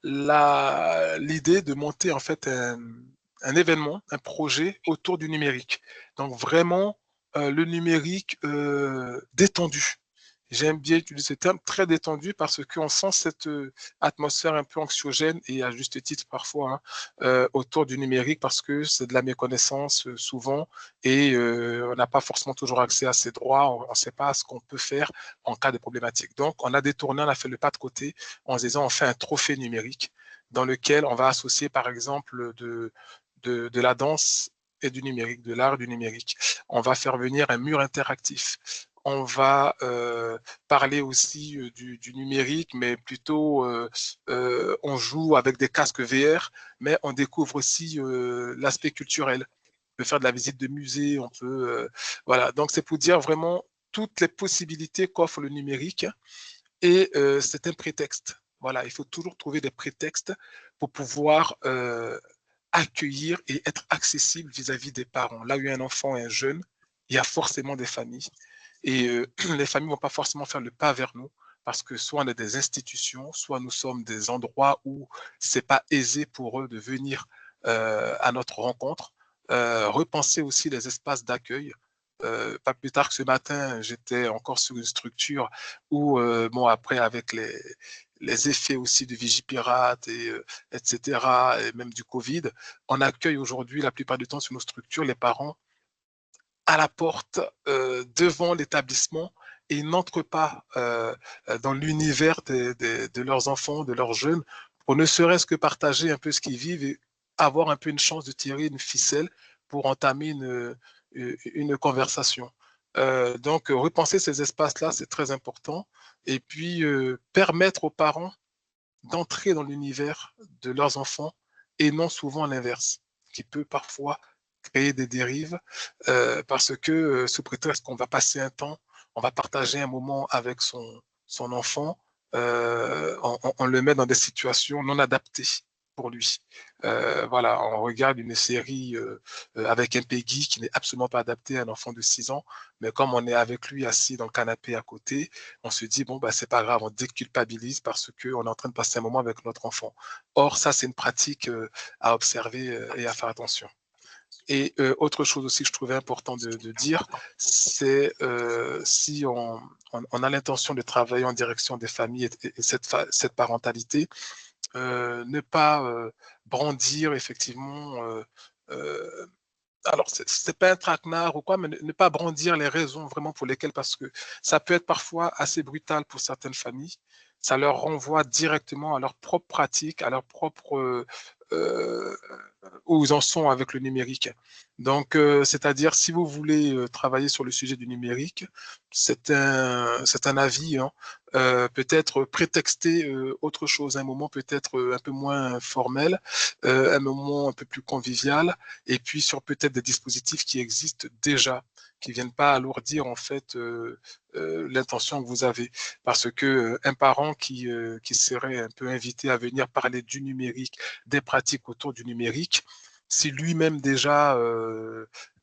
l'idée de monter en fait un événement, un projet autour du numérique. Donc vraiment le numérique détendu. J'aime bien utiliser ce terme, très détendu, parce qu'on sent cette atmosphère un peu anxiogène, et à juste titre parfois, hein, autour du numérique, parce que c'est de la méconnaissance souvent, et on n'a pas forcément toujours accès à ses droits, on ne sait pas ce qu'on peut faire en cas de problématique. Donc on a détourné, on a fait le pas de côté en se disant on fait un trophée numérique dans lequel on va associer par exemple de la danse et du numérique, de l'art du numérique. On va faire venir un mur interactif. On va parler aussi du numérique, mais plutôt on joue avec des casques VR, mais on découvre aussi l'aspect culturel. On peut faire de la visite de musée, on peut voilà. Donc c'est pour dire vraiment toutes les possibilités qu'offre le numérique, et c'est un prétexte. Voilà, il faut toujours trouver des prétextes pour pouvoir accueillir et être accessible vis-à-vis des parents. Là où il y a un enfant et un jeune, il y a forcément des familles. Et les familles ne vont pas forcément faire le pas vers nous, parce que soit on est des institutions, soit nous sommes des endroits où c'est pas aisé pour eux de venir à notre rencontre. Repenser aussi les espaces d'accueil. Pas plus tard que ce matin, j'étais encore sur une structure où, bon, après, avec les effets aussi de Vigipirate, etc., et même du Covid, on accueille aujourd'hui, la plupart du temps sur nos structures, les parents à la porte, devant l'établissement, et ils n'entrent pas dans l'univers de leurs enfants, de leurs jeunes, pour ne serait-ce que partager un peu ce qu'ils vivent et avoir un peu une chance de tirer une ficelle pour entamer une conversation. Donc, repenser ces espaces-là, c'est très important. Et puis, permettre aux parents d'entrer dans l'univers de leurs enfants, et non souvent l'inverse, qui peut parfois créer des dérives, parce que sous prétexte qu'on va passer un temps, on va partager un moment avec son enfant, on le met dans des situations non adaptées pour lui. Voilà, on regarde une série avec un Peggy qui n'est absolument pas adapté à un enfant de 6 ans, mais comme on est avec lui assis dans le canapé à côté, on se dit, bon, bah, c'est pas grave, on déculpabilise parce qu'on est en train de passer un moment avec notre enfant. Or, ça, c'est une pratique à observer et à faire attention. Et autre chose aussi que je trouvais important de dire, c'est si on a l'intention de travailler en direction des familles et cette parentalité, ne pas brandir effectivement alors, c'est pas un traquenard ou quoi, mais ne pas brandir les raisons vraiment pour lesquelles, parce que ça peut être parfois assez brutal pour certaines familles. Ça leur renvoie directement à leur propre pratique, à leur propre où ils en sont avec le numérique. Donc, c'est-à-dire, si vous voulez travailler sur le sujet du numérique, c'est un avis, hein, peut-être prétexter autre chose, un moment peut-être un peu moins formel, un moment un peu plus convivial, et puis sur peut-être des dispositifs qui existent déjà, qui viennent pas alourdir en fait l'intention que vous avez. Parce que un parent qui serait un peu invité à venir parler du numérique, des pratiques autour du numérique, si lui-même déjà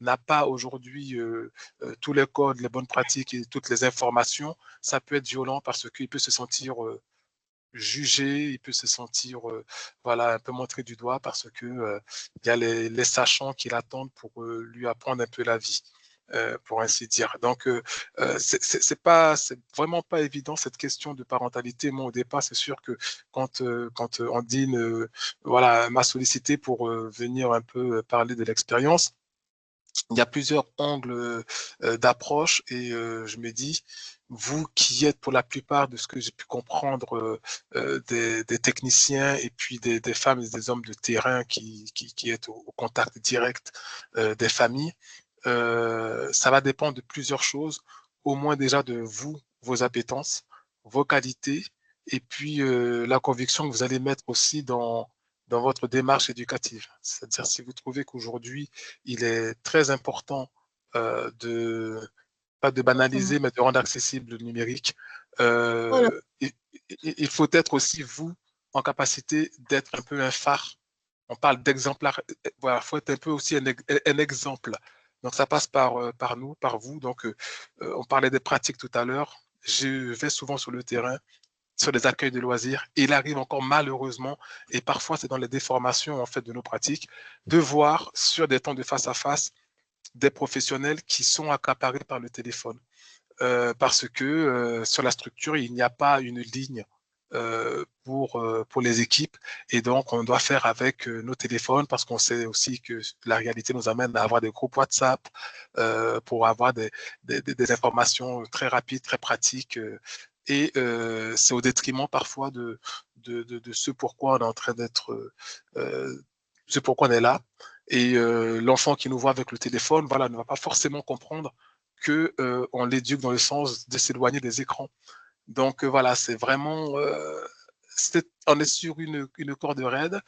n'a pas aujourd'hui tous les codes, les bonnes pratiques et toutes les informations, ça peut être violent parce qu'il peut se sentir jugé, il peut se sentir voilà, un peu montré du doigt parce que il y a les sachants qui l'attendent pour lui apprendre un peu la vie. Pour ainsi dire. Donc, c'est vraiment pas évident cette question de parentalité. Moi, au départ, c'est sûr que quand Andine, voilà, m'a sollicité pour venir un peu parler de l'expérience, il y a plusieurs angles d'approche et je me dis, vous qui êtes pour la plupart de ce que j'ai pu comprendre des techniciens et puis des femmes et des hommes de terrain qui êtes au contact direct des familles, ça va dépendre de plusieurs choses, au moins déjà de vous, vos appétences, vos qualités et puis la conviction que vous allez mettre aussi dans votre démarche éducative. C'est-à-dire si vous trouvez qu'aujourd'hui, il est très important pas de Exactement. banaliser, mais de rendre accessible le numérique. Voilà. Il faut être aussi, vous, en capacité d'être un peu un phare. On parle d'exemplaire. Voilà, il faut être un peu aussi un exemple. Donc, ça passe par nous, par vous. Donc, on parlait des pratiques tout à l'heure. Je vais souvent sur le terrain, sur les accueils de loisirs. Et il arrive encore malheureusement, et parfois c'est dans les déformations en fait de nos pratiques, de voir sur des temps de face à face des professionnels qui sont accaparés par le téléphone. Parce que sur la structure, il n'y a pas une ligne pour les équipes et donc on doit faire avec nos téléphones parce qu'on sait aussi que la réalité nous amène à avoir des groupes WhatsApp pour avoir des informations très rapides, très pratiques et c'est au détriment parfois de ce pourquoi on est en train d'être, ce pourquoi on est là. Et l'enfant qui nous voit avec le téléphone, voilà, ne va pas forcément comprendre que on l'éduque dans le sens de s'éloigner des écrans. Donc voilà, c'est vraiment, on est sur une corde raide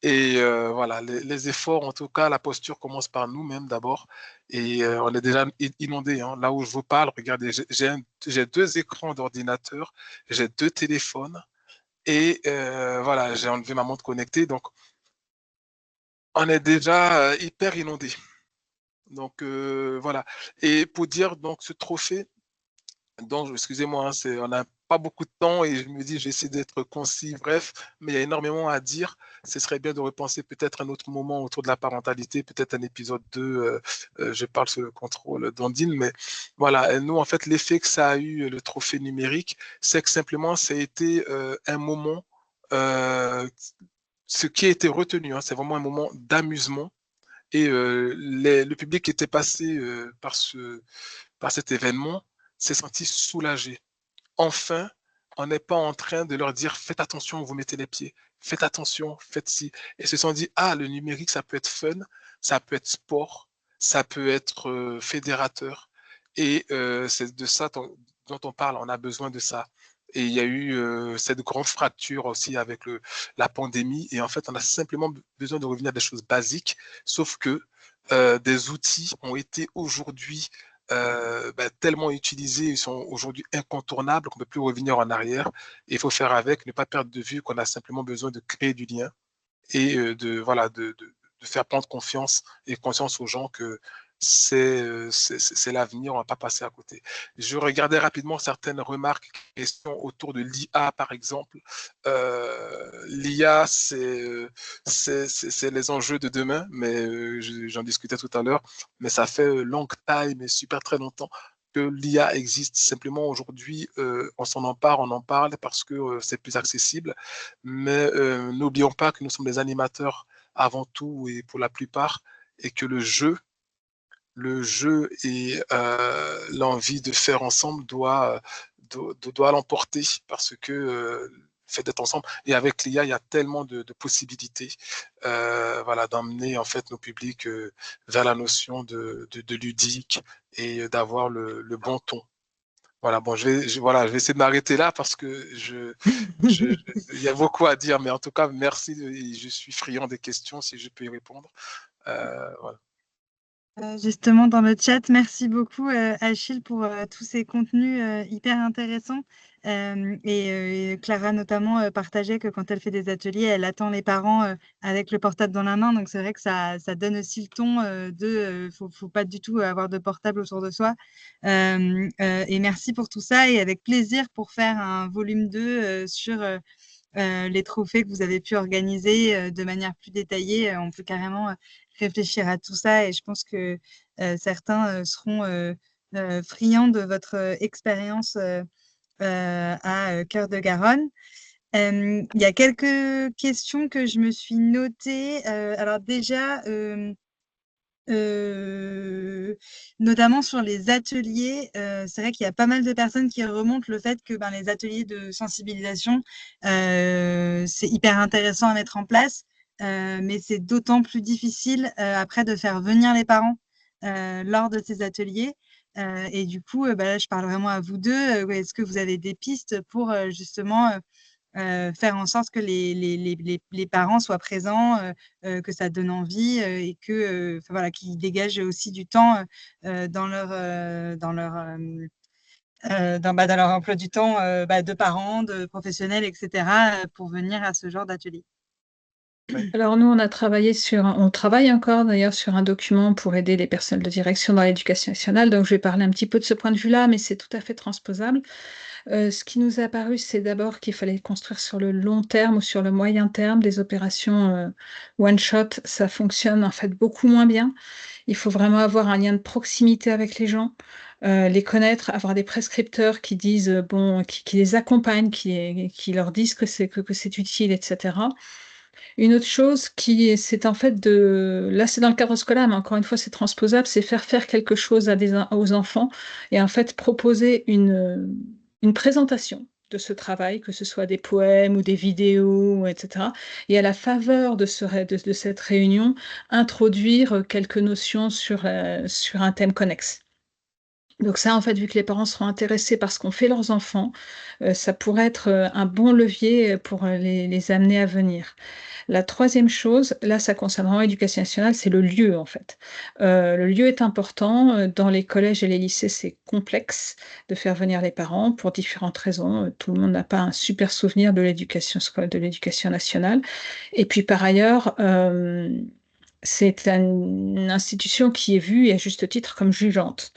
et voilà, les efforts, en tout cas, la posture commence par nous-mêmes d'abord et on est déjà inondé. Hein. Là où je vous parle, regardez, j'ai 2 écrans d'ordinateur, j'ai 2 téléphones et voilà, j'ai enlevé ma montre connectée, donc on est déjà hyper inondé. Donc voilà. Et pour dire donc ce trophée, donc excusez-moi, hein, on n'a pas beaucoup de temps et je me dis j'essaie d'être concis, bref, mais il y a énormément à dire. Ce serait bien de repenser peut-être un autre moment autour de la parentalité, peut-être un épisode 2, je parle sous le contrôle d'Andine, mais voilà, et nous en fait l'effet que ça a eu, le trophée numérique, c'est que simplement ça a été un moment, euh, ce qui a été retenu, hein, c'est vraiment un moment d'amusement et le public qui était passé par cet événement s'est senti soulagé. Enfin, on n'est pas en train de leur dire faites attention où vous mettez les pieds, faites attention, faites ci. Et se sont dit ah, le numérique, ça peut être fun, ça peut être sport, ça peut être fédérateur. Et c'est de ça dont on parle, on a besoin de ça. Et il y a eu cette grande fracture aussi avec la pandémie. Et en fait, on a simplement besoin de revenir à des choses basiques, sauf que des outils ont été aujourd'hui tellement utilisés, ils sont aujourd'hui incontournables qu'on ne peut plus revenir en arrière. Et il faut faire avec, ne pas perdre de vue qu'on a simplement besoin de créer du lien et voilà, de faire prendre confiance et conscience aux gens que c'est l'avenir, on ne va pas passer à côté. Je regardais rapidement certaines remarques, questions autour de l'IA, par exemple. L'IA, c'est les enjeux de demain, mais j'en discutais tout à l'heure, mais ça fait long time et super très longtemps que l'IA existe. Simplement, aujourd'hui, on s'en empare, on en parle parce que c'est plus accessible, mais n'oublions pas que nous sommes des animateurs avant tout et pour la plupart, et que le jeu le jeu et l'envie de faire ensemble doit l'emporter parce que le fait d'être ensemble et avec l'IA, il y a tellement de possibilités voilà, d'emmener en fait nos publics vers la notion de ludique et d'avoir le bon ton. Voilà, bon, voilà, je vais essayer de m'arrêter là parce que je, il y a beaucoup à dire, mais en tout cas, merci. Je suis friand des questions si je peux y répondre. Voilà. Justement, dans le chat, merci beaucoup Achille pour tous ces contenus hyper intéressants. Et Clara notamment partageait que quand elle fait des ateliers, elle attend les parents avec le portable dans la main. Donc c'est vrai que ça donne aussi le ton faut pas du tout avoir de portable autour de soi. Et merci pour tout ça et avec plaisir pour faire un volume 2 sur les trophées que vous avez pu organiser de manière plus détaillée. On peut carrément réfléchir à tout ça et je pense que certains seront friands de votre expérience à Cœur de Garonne. Il y a quelques questions que je me suis notées. Alors déjà, notamment sur les ateliers, c'est vrai qu'il y a pas mal de personnes qui remontent le fait que les ateliers de sensibilisation, c'est hyper intéressant à mettre en place, mais c'est d'autant plus difficile après de faire venir les parents lors de ces ateliers. Et du coup, là, je parle vraiment à vous deux. Est-ce que vous avez des pistes pour justement faire en sorte que les parents soient présents, que ça donne envie et que, voilà, qu'ils dégagent aussi du temps dans leur, dans leur emploi du temps de parents, de professionnels, etc., pour venir à ce genre d'atelier. Alors nous, on travaille encore d'ailleurs sur un document pour aider les personnes de direction dans l'éducation nationale. Donc je vais parler un petit peu de ce point de vue-là, mais c'est tout à fait transposable. Ce qui nous est apparu, c'est d'abord qu'il fallait construire sur le long terme ou sur le moyen terme des opérations one shot. Ça fonctionne en fait beaucoup moins bien. Il faut vraiment avoir un lien de proximité avec les gens, les connaître, avoir des prescripteurs qui disent qui les accompagnent, qui leur disent que c'est utile, etc. Une autre chose c'est en fait là c'est dans le cadre scolaire, mais encore une fois c'est transposable, c'est faire quelque chose aux enfants et en fait proposer une présentation de ce travail, que ce soit des poèmes ou des vidéos, etc. Et à la faveur de cette réunion, introduire quelques notions sur un thème connexe. Donc ça, en fait, vu que les parents seront intéressés par ce qu'ont fait leurs enfants, ça pourrait être un bon levier pour les amener à venir. La troisième chose, là, ça concerne vraiment l'éducation nationale, c'est le lieu, en fait. Le lieu est important. Dans les collèges et les lycées, c'est complexe de faire venir les parents pour différentes raisons. Tout le monde n'a pas un super souvenir de l'éducation nationale. Et puis, par ailleurs, c'est une institution qui est vue, et à juste titre, comme jugeante.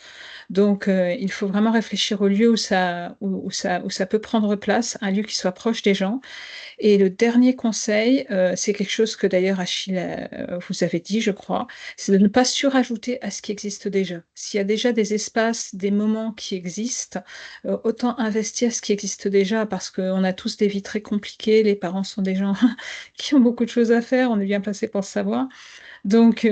Donc, il faut vraiment réfléchir au lieu où ça peut prendre place, un lieu qui soit proche des gens. Et le dernier conseil, c'est quelque chose que d'ailleurs Achille vous avait dit, je crois, c'est de ne pas surajouter à ce qui existe déjà. S'il y a déjà des espaces, des moments qui existent, autant investir ce qui existe déjà parce qu'on a tous des vies très compliquées, les parents sont des gens qui ont beaucoup de choses à faire, on est bien placé pour le savoir. Donc,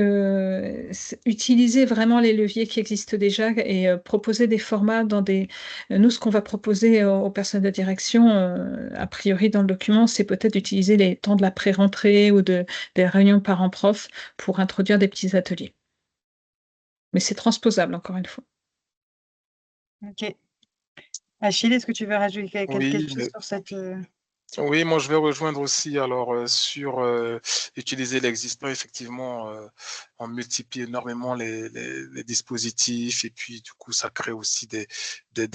utiliser vraiment les leviers qui existent déjà et proposer des formats nous, ce qu'on va proposer aux personnes de direction, a priori dans le document, c'est peut-être d'utiliser les temps de la pré-rentrée ou des réunions parents-prof pour introduire des petits ateliers. Mais c'est transposable, encore une fois. Ok. Achille, est-ce que tu veux rajouter quelque Oui, chose sur cette... Oui, moi je vais rejoindre aussi alors sur utiliser l'existant effectivement. On multiplie énormément les dispositifs et puis du coup ça crée aussi des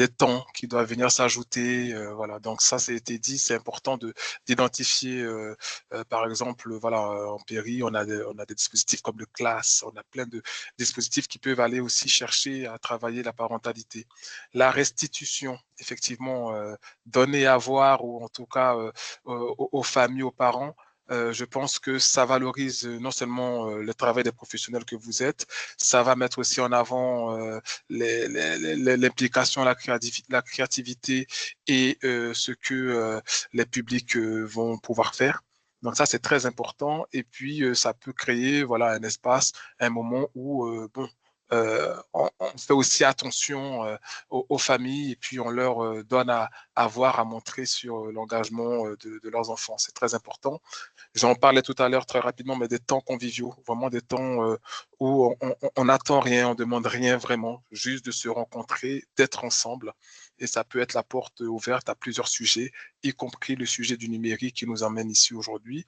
temps qui doivent venir s'ajouter. Voilà, donc ça été dit, c'est important d'identifier par exemple voilà en péri on a des dispositifs comme le classe, on a plein de dispositifs qui peuvent aller aussi chercher à travailler la parentalité, la restitution effectivement. Donner à voir ou en tout cas aux familles, aux parents. Je pense que ça valorise non seulement le travail des professionnels que vous êtes, ça va mettre aussi en avant l'implication, la créativité et ce que les publics vont pouvoir faire. Donc ça, c'est très important. Et puis, ça peut créer voilà, un espace, un moment où, bon, on fait aussi attention aux familles et puis on leur donne à voir, à montrer sur l'engagement de leurs enfants. C'est très important. J'en parlais tout à l'heure très rapidement, mais des temps conviviaux, vraiment des temps où on n'attend rien, on demande rien vraiment, juste de se rencontrer, d'être ensemble. Et ça peut être la porte ouverte à plusieurs sujets, y compris le sujet du numérique qui nous emmène ici aujourd'hui.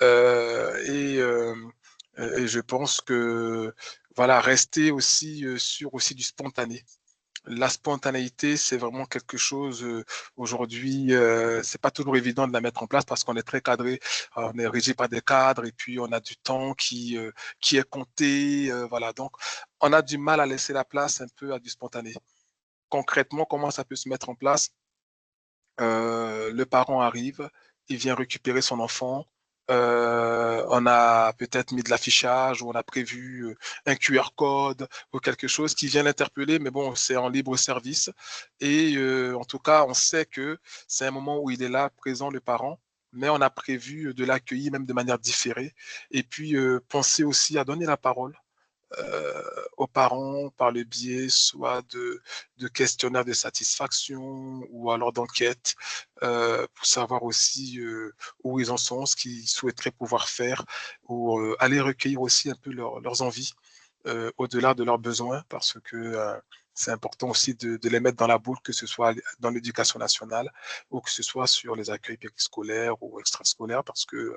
Euh, et, euh, et je pense que voilà, rester aussi sur aussi du spontané. La spontanéité, c'est vraiment quelque chose aujourd'hui, c'est pas toujours évident de la mettre en place parce qu'on est très cadré, on est régi par des cadres et puis on a du temps qui est compté, voilà. Donc, on a du mal à laisser la place un peu à du spontané. Concrètement, comment ça peut se mettre en place? Le parent arrive, il vient récupérer son enfant. On a peut-être mis de l'affichage ou on a prévu un QR code ou quelque chose qui vient l'interpeller, mais bon, c'est en libre service. Et en tout cas, on sait que c'est un moment où il est là, présent, le parent, mais on a prévu de l'accueillir même de manière différée. Et puis, penser aussi à donner la parole aux parents par le biais soit de questionnaires de satisfaction ou alors d'enquêtes pour savoir aussi où ils en sont, ce qu'ils souhaiteraient pouvoir faire ou aller recueillir aussi un peu leurs envies au-delà de leurs besoins parce que c'est important aussi de les mettre dans la boucle, que ce soit dans l'éducation nationale ou que ce soit sur les accueils périscolaires ou extrascolaires, parce que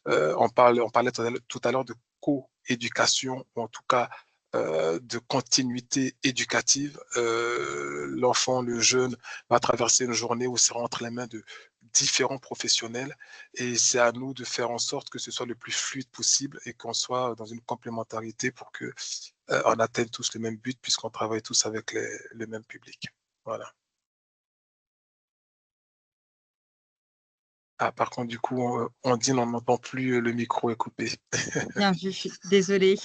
on parlait tout à l'heure de co-éducation, ou en tout cas de continuité éducative. L'enfant, le jeune va traverser une journée où c'est entre les mains de différents professionnels et c'est à nous de faire en sorte que ce soit le plus fluide possible et qu'on soit dans une complémentarité pour que on atteigne tous le même but puisqu'on travaille tous avec le même public. Voilà. Ah, par contre, du coup, on dit on n'entend plus, le micro est coupé. Bien vu, désolée,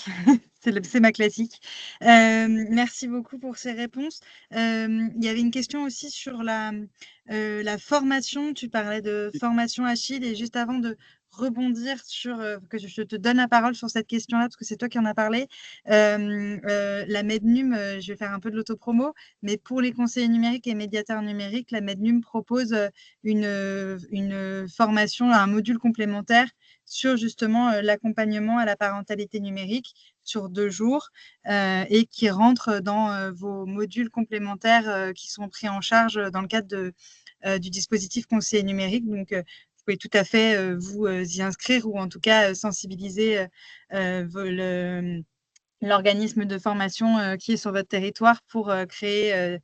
c'est ma classique. Merci beaucoup pour ces réponses. Il y avait une question aussi sur la formation. Tu parlais de formation Achille et juste avant de rebondir sur, que je te donne la parole sur cette question-là, parce que c'est toi qui en as parlé. La Mednum, je vais faire un peu de l'autopromo, mais pour les conseillers numériques et médiateurs numériques, la Mednum propose, une formation, un module complémentaire sur justement l'accompagnement à la parentalité numérique sur 2 jours et qui rentre dans vos modules complémentaires qui sont pris en charge dans le cadre du dispositif conseiller numérique. Donc, vous pouvez tout à fait vous y inscrire ou en tout cas sensibiliser l'organisme de formation qui est sur votre territoire pour créer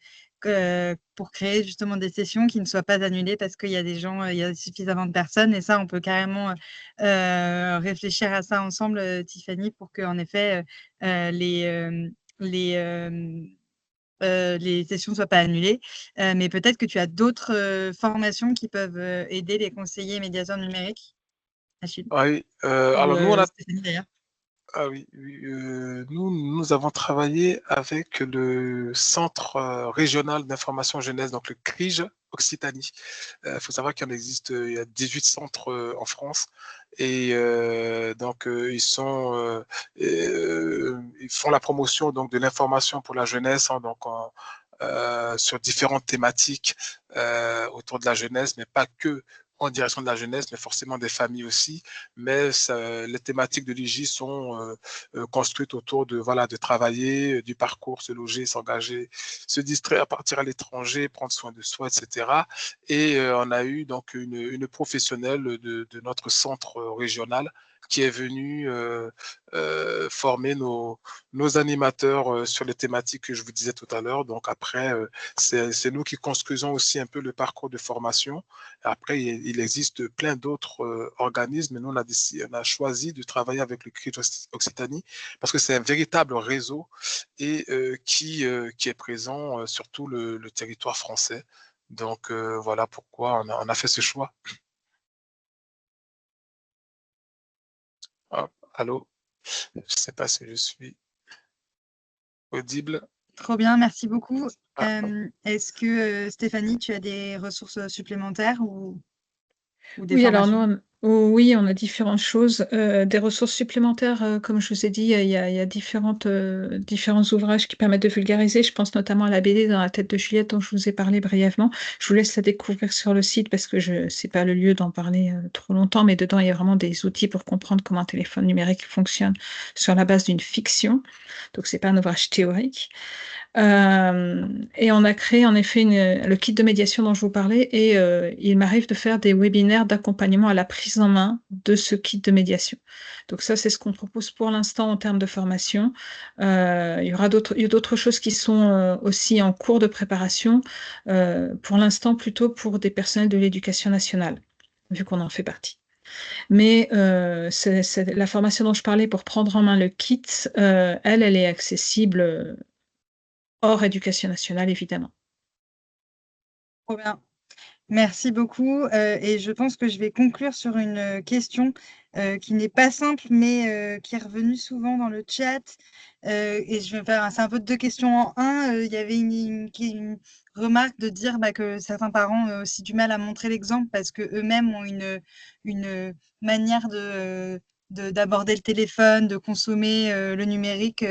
justement des sessions qui ne soient pas annulées parce qu'il y a des gens, il y a suffisamment de personnes et ça, on peut carrément réfléchir à ça ensemble, Tiffany, pour qu'en effet les sessions ne soient pas annulées. Mais peut-être que tu as d'autres formations qui peuvent aider les conseillers médiateurs numériques, Achille, Ah oui, ou alors nous, on a Stéphanie d'ailleurs. ah oui, oui, nous avons travaillé avec le Centre régional d'information jeunesse, donc le CRIJ Occitanie. Il faut savoir qu'il en existe, il y a 18 centres en France et donc ils font la promotion donc de l'information pour la jeunesse, hein, donc sur différentes thématiques autour de la jeunesse, mais pas que en direction de la jeunesse, mais forcément des familles aussi. Mais les thématiques de l'IJ sont construites autour de voilà de travailler, du parcours, se loger, s'engager, se distraire, partir à l'étranger, prendre soin de soi, etc. Et on a eu donc une professionnelle de notre centre régional qui est venue former nos animateurs sur les thématiques que je vous disais tout à l'heure. Donc après, c'est nous qui construisons aussi un peu le parcours de formation. Après, il existe plein d'autres organismes. Nous, on a choisi de travailler avec le CRIJ Occitanie parce que c'est un véritable réseau et qui est présent sur tout le territoire français. Donc voilà pourquoi on a fait ce choix. Hop, allô, je ne sais pas si je suis audible. Trop bien, merci beaucoup. Ah, Est-ce que Stéphanie, tu as des ressources supplémentaires ou des Oui, alors formations? Oh oui, on a différentes choses, des ressources supplémentaires, comme je vous ai dit, il y a différents ouvrages qui permettent de vulgariser. Je pense notamment à la BD Dans la tête de Juliette dont je vous ai parlé brièvement. Je vous laisse la découvrir sur le site parce que c'est pas le lieu d'en parler, trop longtemps, mais dedans, il y a vraiment des outils pour comprendre comment un téléphone numérique fonctionne sur la base d'une fiction. Donc c'est pas un ouvrage théorique. Et on a créé en effet le kit de médiation dont je vous parlais et il m'arrive de faire des webinaires d'accompagnement à la prise en main de ce kit de médiation. Donc ça, c'est ce qu'on propose pour l'instant en termes de formation. Il y a d'autres choses qui sont aussi en cours de préparation, pour l'instant plutôt pour des personnels de l'éducation nationale, vu qu'on en fait partie. Mais la formation dont je parlais pour prendre en main le kit, elle est accessible hors éducation nationale, évidemment. Trop bien. Merci beaucoup. Et je pense que je vais conclure sur une question qui n'est pas simple, mais qui est revenue souvent dans le chat. Et je vais faire, c'est un peu deux questions en un. Il y avait une remarque de dire que certains parents ont aussi du mal à montrer l'exemple parce que eux-mêmes ont une manière d'aborder le téléphone, de consommer le numérique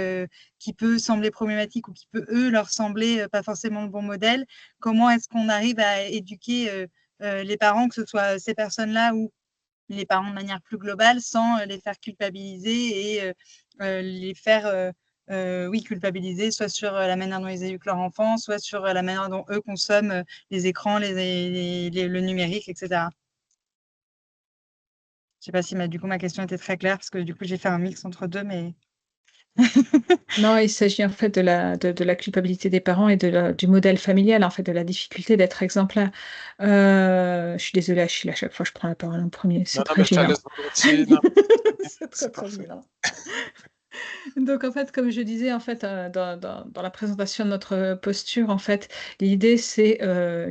qui peut sembler problématique ou qui peut, eux, leur sembler pas forcément le bon modèle. Comment est-ce qu'on arrive à éduquer les parents, que ce soit ces personnes-là ou les parents de manière plus globale, sans les faire culpabiliser et les faire oui, culpabiliser, soit sur la manière dont ils éduquent leur enfant, soit sur la manière dont eux consomment les écrans, le numérique, etc. Je ne sais pas si du coup ma question était très claire, parce que du coup j'ai fait un mix entre deux, mais... Non, il s'agit en fait de la culpabilité des parents et du modèle familial, en fait, de la difficulté d'être exemplaire. Je suis désolée, Achille, à chaque fois je prends la parole en premier, Non, c'est non, très mais je te gênant. laisse volontiers. Non, C'est très, c'est très parfait. gênant. Donc en fait, comme je disais, en fait, dans la présentation de notre posture, en fait, l'idée c'est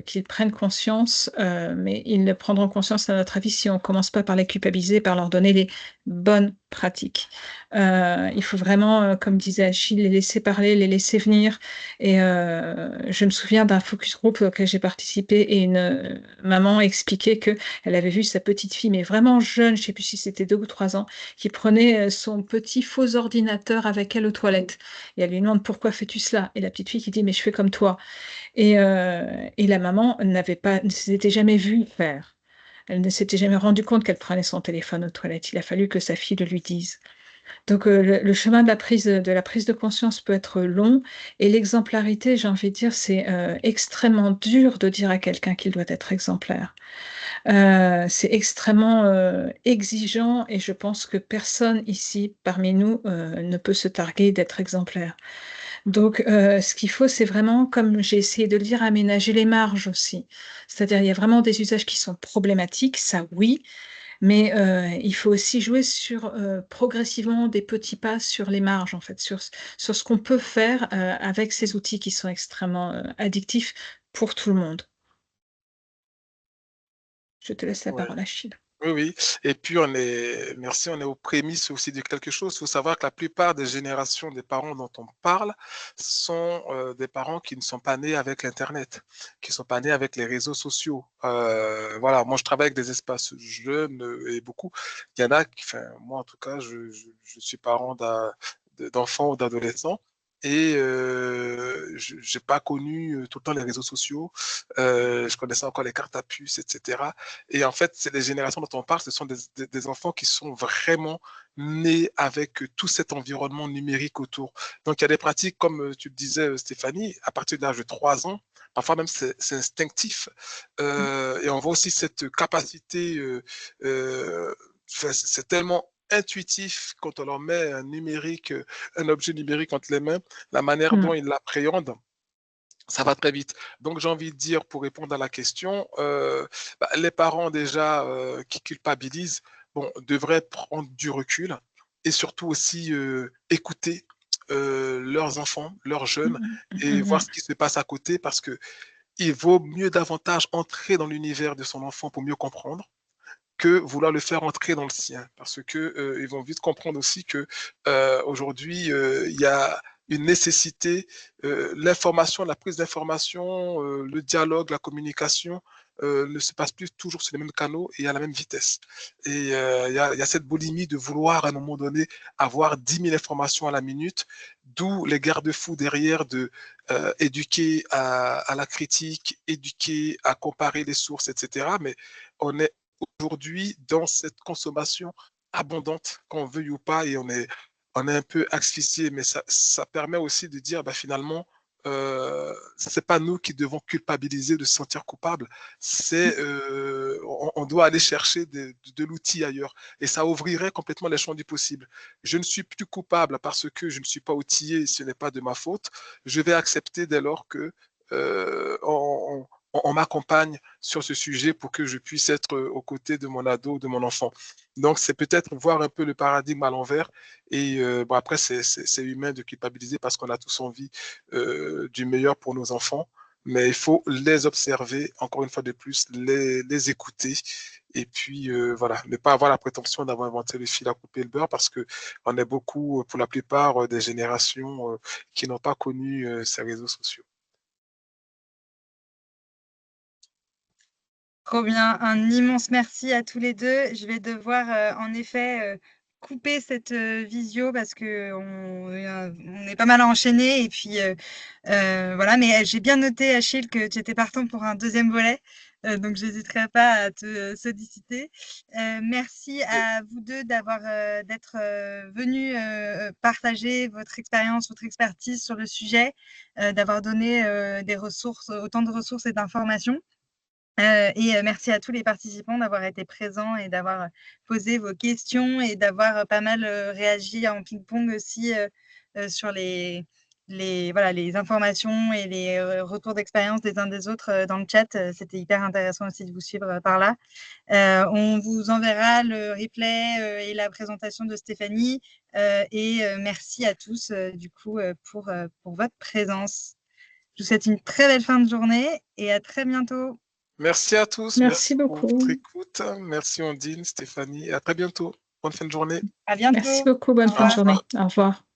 qu'ils prennent conscience, mais ils ne prendront conscience, à notre avis, si on commence pas par les culpabiliser, par leur donner les bonnes pratiques. Il faut vraiment, comme disait Achille, les laisser parler, les laisser venir. Et je me souviens d'un focus group auquel j'ai participé et une maman expliquait que elle avait vu sa petite fille, mais vraiment jeune, je sais plus si c'était 2 ou 3 ans, qui prenait son petit faux ordinateur avec elle aux toilettes. Et elle lui demande pourquoi fais-tu cela? Et la petite fille qui dit mais je fais comme toi. Et la maman ne s'était jamais vue faire. Elle ne s'était jamais rendue compte qu'elle prenait son téléphone aux toilettes. Il a fallu que sa fille le lui dise. Donc le chemin de la prise de conscience peut être long et l'exemplarité, j'ai envie de dire, c'est extrêmement dur de dire à quelqu'un qu'il doit être exemplaire. C'est extrêmement, exigeant et je pense que personne ici, parmi nous, ne peut se targuer d'être exemplaire. Donc ce qu'il faut, c'est vraiment, comme j'ai essayé de le dire, aménager les marges aussi. C'est-à-dire, il y a vraiment des usages qui sont problématiques, ça oui, mais il faut aussi jouer sur, progressivement des petits pas sur les marges, en fait, sur ce qu'on peut faire, avec ces outils qui sont extrêmement, addictifs pour tout le monde. Je te laisse la Ouais. parole, Achille. Oui, oui. Et puis merci, on est aux prémices aussi de quelque chose. Il faut savoir que la plupart des générations des parents dont on parle sont des parents qui ne sont pas nés avec l'Internet, qui ne sont pas nés avec les réseaux sociaux. Voilà, moi je travaille avec des espaces jeunes et beaucoup. Il y en a qui, enfin, moi en tout cas, je suis parent d'enfants ou d'adolescents. Et je n'ai pas connu tout le temps les réseaux sociaux. Je connaissais encore les cartes à puce, etc. Et en fait, c'est les générations dont on parle, ce sont des enfants qui sont vraiment nés avec tout cet environnement numérique autour. Donc, il y a des pratiques, comme tu le disais, Stéphanie, à partir de l'âge de 3 ans, parfois même c'est instinctif. Et on voit aussi cette capacité, c'est tellement intuitif quand on leur met un objet numérique entre les mains, la manière dont Mmh. ils l'appréhendent, ça va très vite. Donc, j'ai envie de dire, pour répondre à la question, les parents déjà qui culpabilisent, bon, devraient prendre du recul et surtout aussi écouter leurs enfants, leurs jeunes Mmh mh. et Mmh voir mh. ce qui se passe à côté parce que il vaut mieux davantage entrer dans l'univers de son enfant pour mieux comprendre que vouloir le faire entrer dans le sien. Parce que ils vont vite comprendre aussi que aujourd'hui, il y a une nécessité, l'information, la prise d'information, le dialogue, la communication ne se passe plus toujours sur les mêmes canaux et à la même vitesse. Et il y a cette boulimie de vouloir à un moment donné avoir 10 000 informations à la minute, d'où les garde-fous derrière de éduquer à la critique, éduquer à comparer les sources, etc. Mais on est aujourd'hui dans cette consommation abondante, qu'on veuille ou pas, et on est un peu asphyxié, mais ça permet aussi de dire, bah, finalement, c'est pas nous qui devons culpabiliser, de se sentir coupable, on doit aller chercher de l'outil ailleurs, et ça ouvrirait complètement les champs du possible. Je ne suis plus coupable parce que je ne suis pas outillé, ce n'est pas de ma faute. Je vais accepter dès lors que on m'accompagne sur ce sujet pour que je puisse être aux côtés de mon ado, de mon enfant. Donc, c'est peut-être voir un peu le paradigme à l'envers. Et bon, après, c'est humain de culpabiliser parce qu'on a tous envie du meilleur pour nos enfants. Mais il faut les observer, encore une fois de plus, les écouter. Et puis, voilà, ne pas avoir la prétention d'avoir inventé le fil à couper le beurre parce qu'on est beaucoup, pour la plupart, des générations qui n'ont pas connu ces réseaux sociaux. Trop bien, un immense merci à tous les deux. Je vais devoir en effet couper cette visio parce qu'on est pas mal enchaîné. Et puis voilà, mais j'ai bien noté, Achille, que tu étais partant pour un deuxième volet. Donc, je n'hésiterai pas à te solliciter. Merci à vous deux d'être venus partager votre expérience, votre expertise sur le sujet, d'avoir donné des ressources, autant de ressources et d'informations. Et merci à tous les participants d'avoir été présents et d'avoir posé vos questions et d'avoir pas mal réagi en ping-pong aussi sur voilà, les informations et les retours d'expérience des uns des autres dans le chat. C'était hyper intéressant aussi de vous suivre par là. On vous enverra le replay et la présentation de Stéphanie. Et merci à tous du coup pour votre présence. Je vous souhaite une très belle fin de journée et à très bientôt. Merci à tous. Merci Pour votre beaucoup. écoute. Merci Ondine, Stéphanie. Et à très bientôt. Bonne fin de journée. À bientôt. Merci beaucoup. Bonne Au fin de revoir. journée. Au revoir.